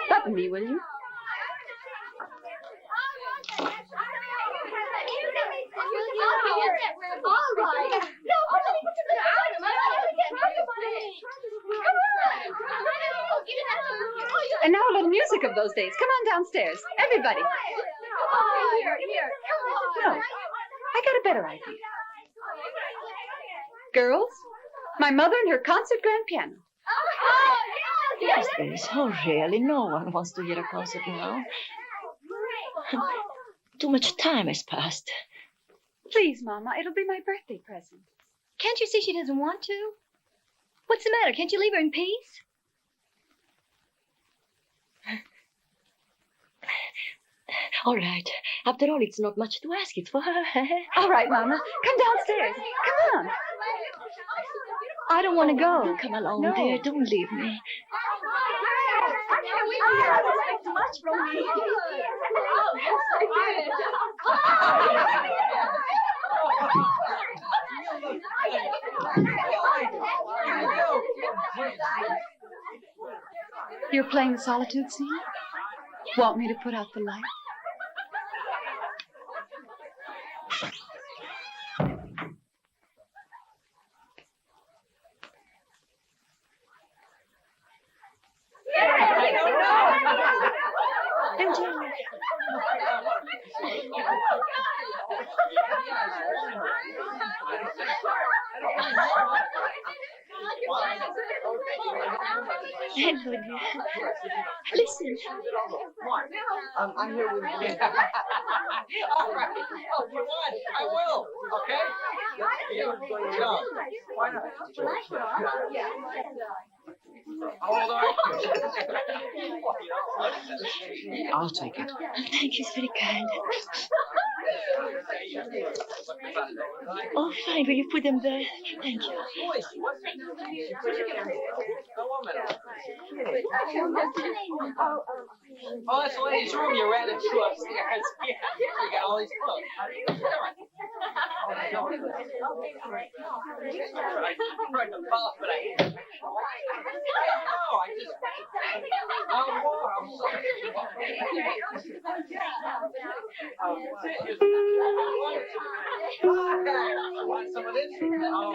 Button me, will you? And now a little music of those days. Come on downstairs, everybody. No, I got a better idea. Girls, my mother and her concert grand piano. Yes, this. Oh, really? No one wants to hear a concert now. Too much time has passed. Please, Mama, it'll be my birthday present. Can't you see she doesn't want to? What's the matter? Can't you leave her in peace? All right. After all, it's not much to ask. It's for her. All right, Mama. Come downstairs. Come on. I don't want to go. Come along, dear. Don't leave me. You're playing the solitude scene? Want me to put out the light? Edward, listen. I'm here with you. All right. Oh, you want? I will. Okay? Let's see what's going on. Why not? How old are you? I'll take it. Thank you, it's very kind. Oh, fine. Will you put them there? Thank you. Oh, that's the lady's room. You ran into upstairs. Yeah. You got all these books. Right to fall, but I don't know. I just... I'm sorry. Want some of this? Oh,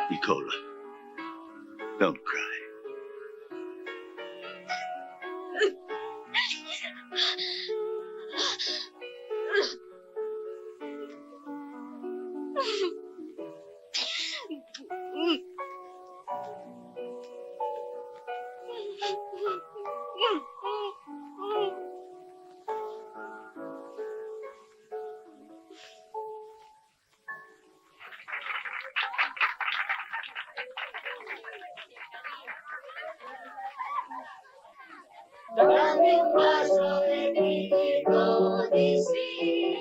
Nicola, don't cry. Dammi un bacio e ti dico di sì,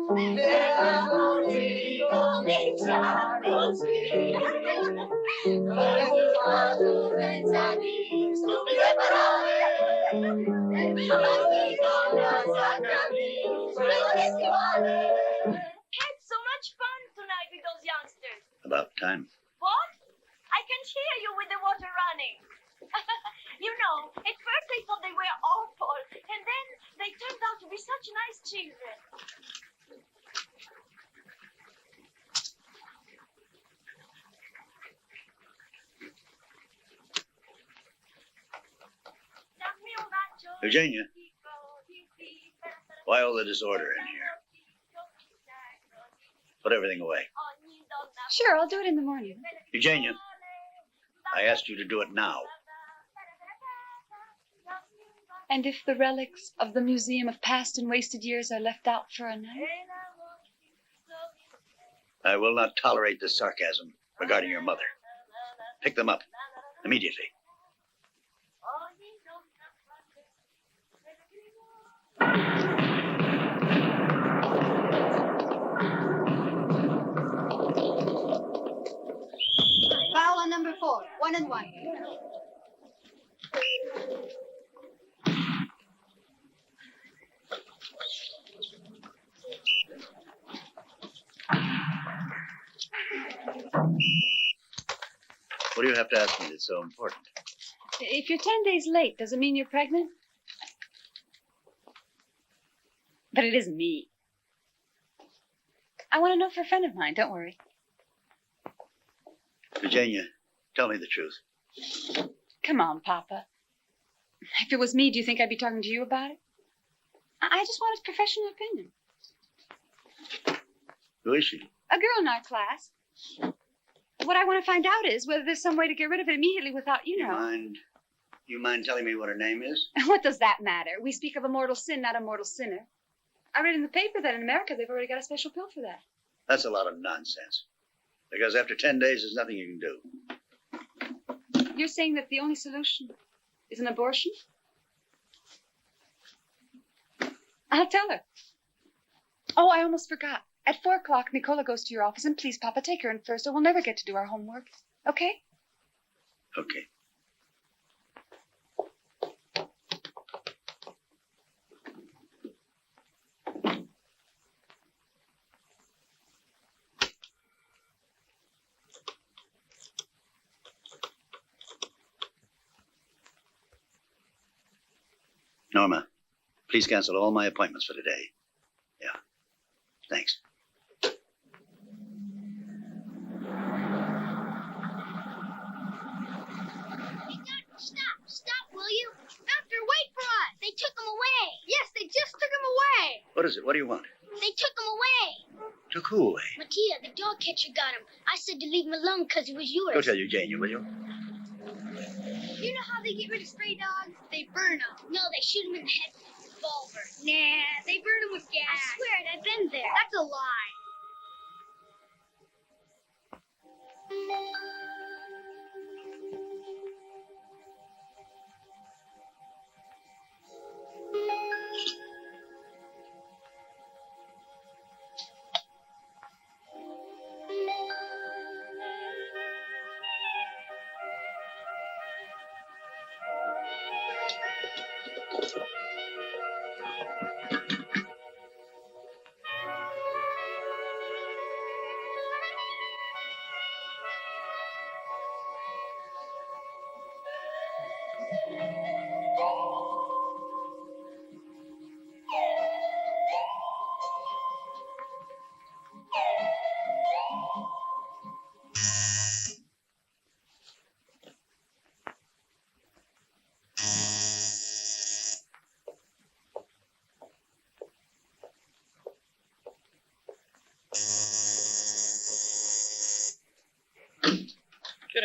speriamo di cominciare così. Quando pensa di stupide parole, ogni donna sa capire quello che si vuole. Had so much fun tonight with those youngsters. About time. What? I can hear you with the water running. You know, at first I thought they were awful, and then they turned out to be such nice children. Eugenia, why all the disorder in here? Put everything away. Sure, I'll do it in the morning. Eugenia, I asked you to do it now. And if the relics of the Museum of Past and Wasted Years are left out for a night? I will not tolerate this sarcasm regarding your mother. Pick them up immediately. Foul on number 4, 1 and 1. What do you have to ask me that's so important? If you're 10 days late, does it mean you're pregnant? But it isn't me. I want to know for a friend of mine. Don't worry. Eugenia, tell me the truth. Come on, Papa. If it was me, do you think I'd be talking to you about it? I just want his professional opinion. Who is she? A girl in our class. What I want to find out is whether there's some way to get rid of it immediately without, You mind telling me what her name is? What does that matter? We speak of a mortal sin, not a mortal sinner. I read in the paper that in America they've already got a special pill for that. That's a lot of nonsense. Because after 10 days, there's nothing you can do. You're saying that the only solution is an abortion? I'll tell her. Oh, I almost forgot. At 4 o'clock, Nicola goes to your office, and please, Papa, take her in first, or we'll never get to do our homework. Okay? Okay. Norma, please cancel all my appointments for today. Yeah. Thanks. Stop, will you? Doctor, wait for us. They took him away. Yes, they just took him away. What is it? What do you want? They took him away. Took who away? Mattia, the dog catcher, got him. I said to leave him alone because he was yours. Go tell Eugenia, will you? You know how they get rid of stray dogs? They burn them. No, they shoot them in the head with a revolver. Nah, they burn them with gas. I swear it, I've been there. That's a lie.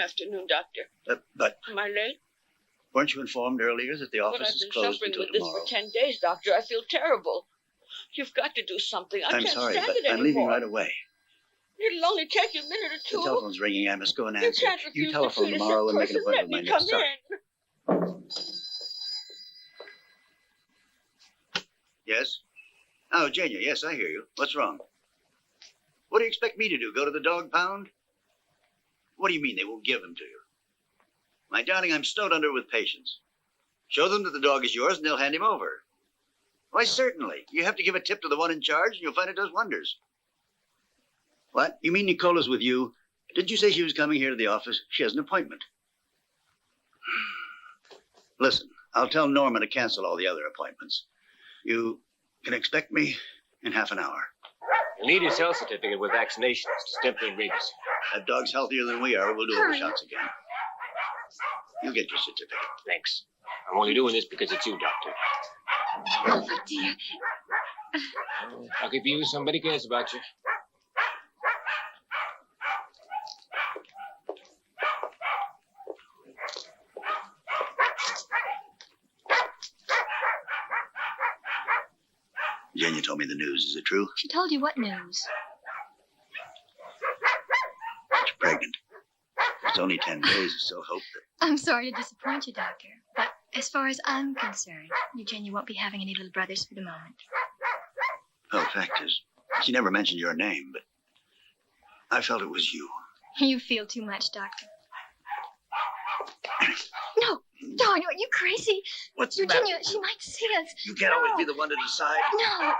afternoon, Doctor. But Am I late? weren't you informed earlier that the But office I've is been closed suffering until with this tomorrow? for 10 days, Doctor. I feel terrible. You've got to do something. I I'm can't sorry, stand but it anymore. I'm leaving right away. It'll only take you a minute or The two. telephone's ringing. I must go and You answer. can't refuse You telephone to treat a tomorrow sick and make an person. appointment Let with me my come next doctor. in. Yes? Oh, Eugenia, yes, I hear you. What's wrong? What do you expect me to do? Go to the dog pound? What do you mean they won't give him to you? My darling, I'm snowed under with patients. Show them that the dog is yours and they'll hand him over. Why, certainly. You have to give a tip to the one in charge and you'll find it does wonders. What? You mean Nicola's with you? Didn't you say she was coming here to the office? She has an appointment. Listen, I'll tell Norma to cancel all the other appointments. You can expect me in half an hour. You'll need his health certificate with vaccinations to Stimpling Riggs. That dog's healthier than we are. We'll do all the shots again. You get your certificate. Thanks. I'm only doing this because it's you, Doctor. Oh, dear. Lucky for you, somebody cares about you. Eugenia told me the news. Is it true? She told you what news? That you're pregnant. It's only 10 days. I still hope that... I'm sorry to disappoint you, Doctor, but as far as I'm concerned, Eugenia won't be having any little brothers for the moment. Well, the fact is, she never mentioned your name, but I felt it was you. You feel too much, Doctor. No, darn, are you crazy? What's the Eugenia, matter? she might see us. You can't always be the one to decide. No.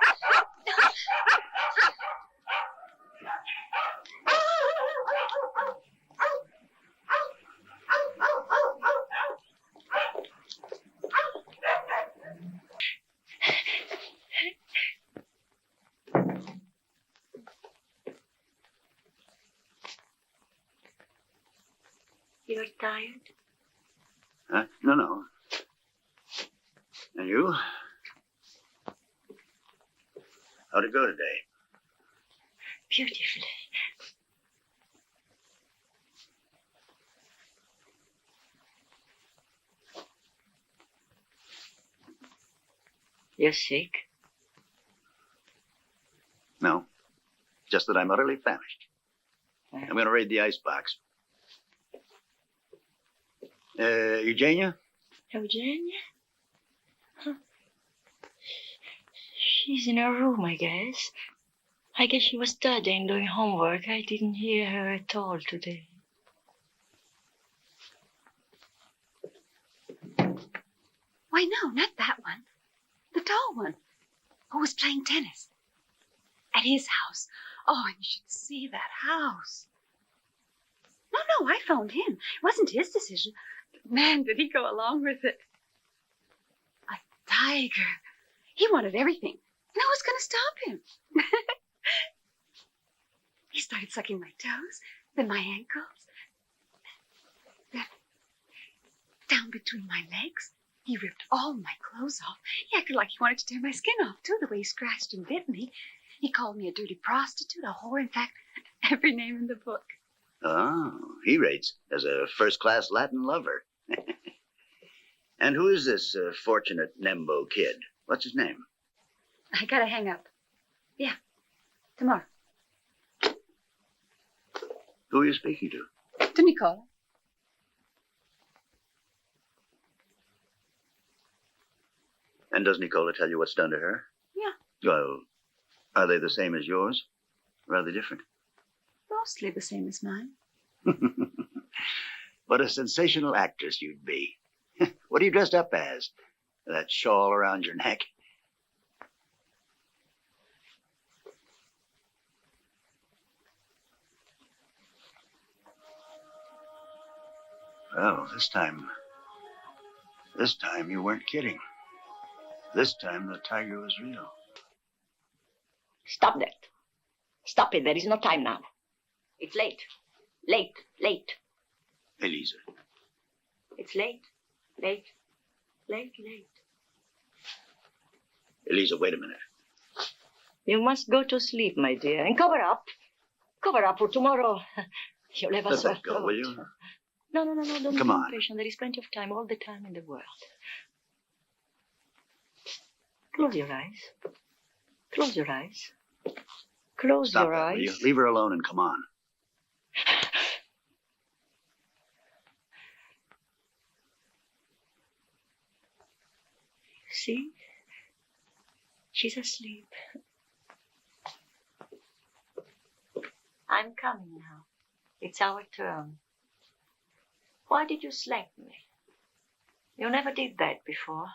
You're tired? Huh? No. And you? How'd it go today? Beautifully. You're sick? No. Just that I'm utterly famished. I'm going to raid the icebox. Eugenia? Eugenia? Huh. She's in her room, I guess. I guess she was studying, doing homework. I didn't hear her at all today. Why, no, not that one. The tall one who was playing tennis at his house. Oh, and you should see that house. No, I phoned him. It wasn't his decision. But man, did he go along with it. A tiger. He wanted everything. And who was going to stop him? He started sucking my toes, then my ankles, then down between my legs. He ripped all my clothes off. He acted like he wanted to tear my skin off, too, the way he scratched and bit me. He called me a dirty prostitute, a whore, in fact, every name in the book. Oh, he rates as a first-class Latin lover. And who is this fortunate Nembo kid? What's his name? I gotta hang up. Yeah, tomorrow. Who are you speaking to? To Nicola. And does Nicola tell you what's done to her? Yeah. Well, are they the same as yours? Or are they different? Mostly the same as mine. What a sensational actress you'd be. What are you dressed up as? That shawl around your neck? Well, this time you weren't kidding. This time the tiger was real. Stop that. Stop it. There is no time now. It's late. Late. Elisa. It's late. Elisa, wait a minute. You must go to sleep, my dear, and cover up. Cover up for tomorrow. You'll have a Let sore that go, throat. will you? No, don't Come be on. impatient. There is plenty of time, all the time in the world. Close your eyes. Close your eyes. Close Stop your that, eyes. will you? Leave her alone and come on. See? She's asleep. I'm coming now. It's our turn. Why did you slap me? You never did that before.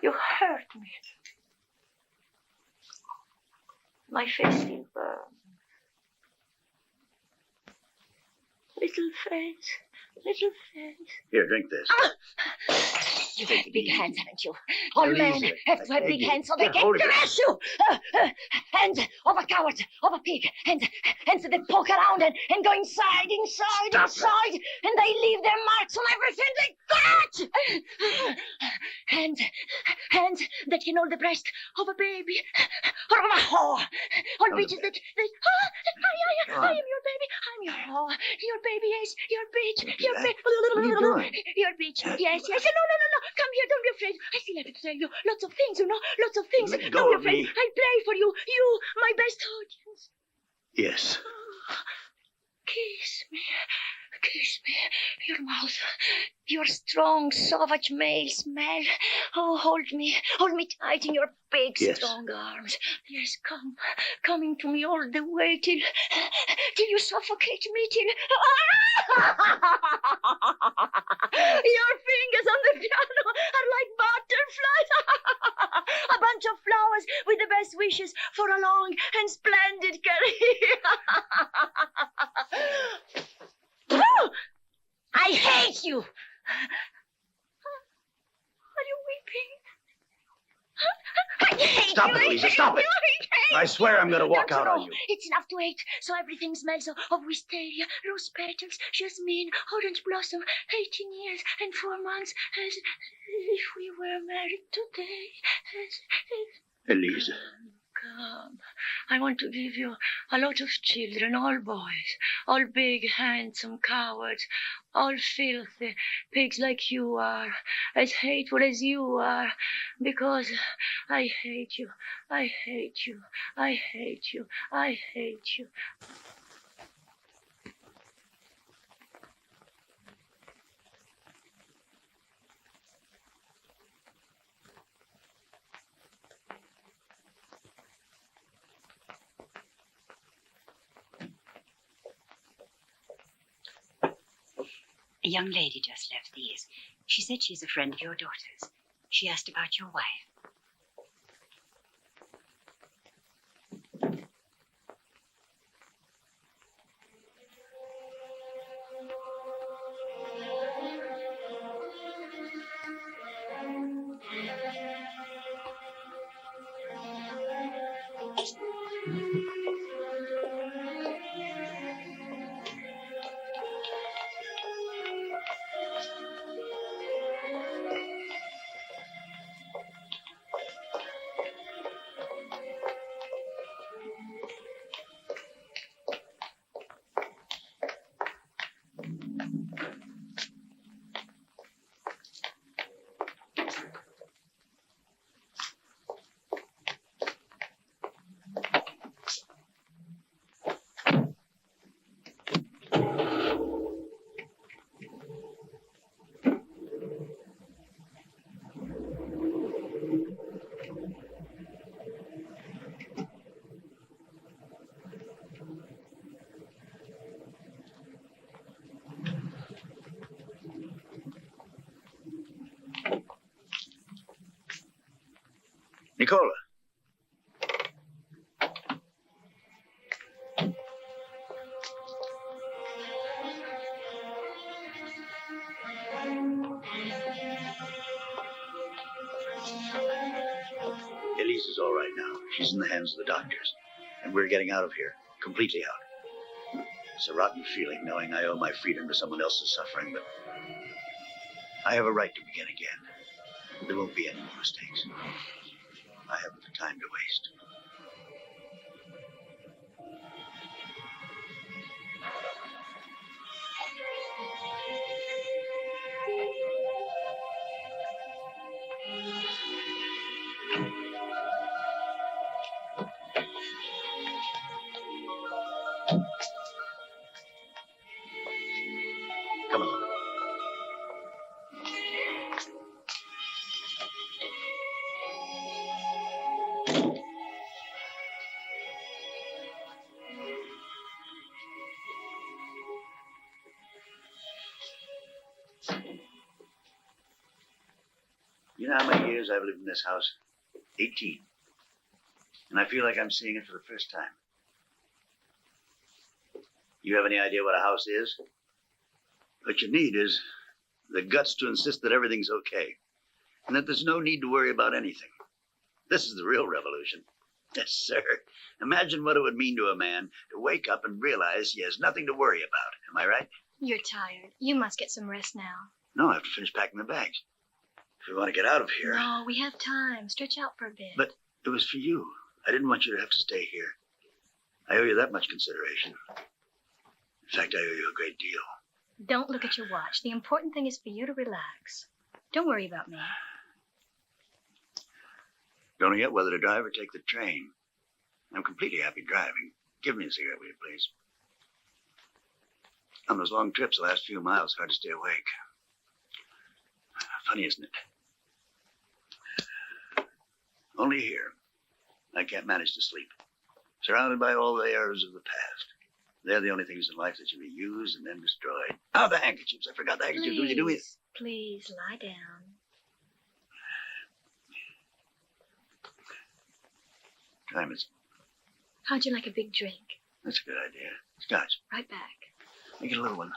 You hurt me. My face still burns. Little face, little face. Here, drink this. You have big hands, haven't you? All men Elisa, have to have I big beg hands so you. they Here, can hold it. crush you. Hands of a coward, of a pig. Hands that poke around and go inside, inside. And they leave their marks on everything they touch. Hands that can hold the breast of a baby or of a whore. All bitches that I am your baby. I'm your whore. Your baby is your bitch. Your bitch. What are you doing? Your bitch. Yes. No. Come here. Don't be afraid. I still have to tell you lots of things, Lots of things. Let Don't go be of afraid. me. I'll play for you. You, my best audience. Yes. Kiss me. Kiss me. Your mouth. Your strong, savage male smell. Oh, hold me tight in your big, Yes. strong arms. Yes, come into me all the way till you suffocate me, till... Your fingers on the piano are like butterflies. A bunch of flowers with the best wishes for a long and splendid career. I hate you! Are you weeping? I hate Stop you! it, Lisa, stop it! I swear I'm going to walk out on you. It's enough to hate, so everything smells of wisteria, rose petals, jasmine, orange blossom, 18 years and 4 months, as if we were married today. Elisa. Come. I want to give you a lot of children, all boys, all big, handsome cowards, all filthy pigs like you are, as hateful as you are, because I hate you, I hate you, I hate you, I hate you. A young lady just left these. She said she's a friend of your daughter's. She asked about your wife. Nicola. Elisa's all right now. She's in the hands of the doctors. And we're getting out of here. Completely out. It's a rotten feeling knowing I owe my freedom to someone else's suffering, but I have a right to begin again. There won't be any more mistakes. I haven't the time to waste. You know how many years I've lived in this house? 18. And I feel like I'm seeing it for the first time. You have any idea what a house is? What you need is the guts to insist that everything's okay. And that there's no need to worry about anything. This is the real revolution. Yes, sir. Imagine what it would mean to a man to wake up and realize he has nothing to worry about. Am I right? You're tired. You must get some rest now. No, I have to finish packing the bags. If we want to get out of here. No, we have time. Stretch out for a bit. But it was for you. I didn't want you to have to stay here. I owe you that much consideration. In fact, I owe you a great deal. Don't look at your watch. The important thing is for you to relax. Don't worry about me. Don't know yet whether to drive or take the train. I'm completely happy driving. Give me a cigarette, will you, please? On those long trips, the last few miles, it's hard to stay awake. Funny, isn't it? Only here, I can't manage to sleep. Surrounded by all the errors of the past. They're the only things in life that should be used and then destroyed. Oh, the handkerchiefs. I forgot the handkerchiefs. What do you do with it? Please, lie down. Try, Miss. How'd you like a big drink? That's a good idea. Scotch. Right back. Make it a little one.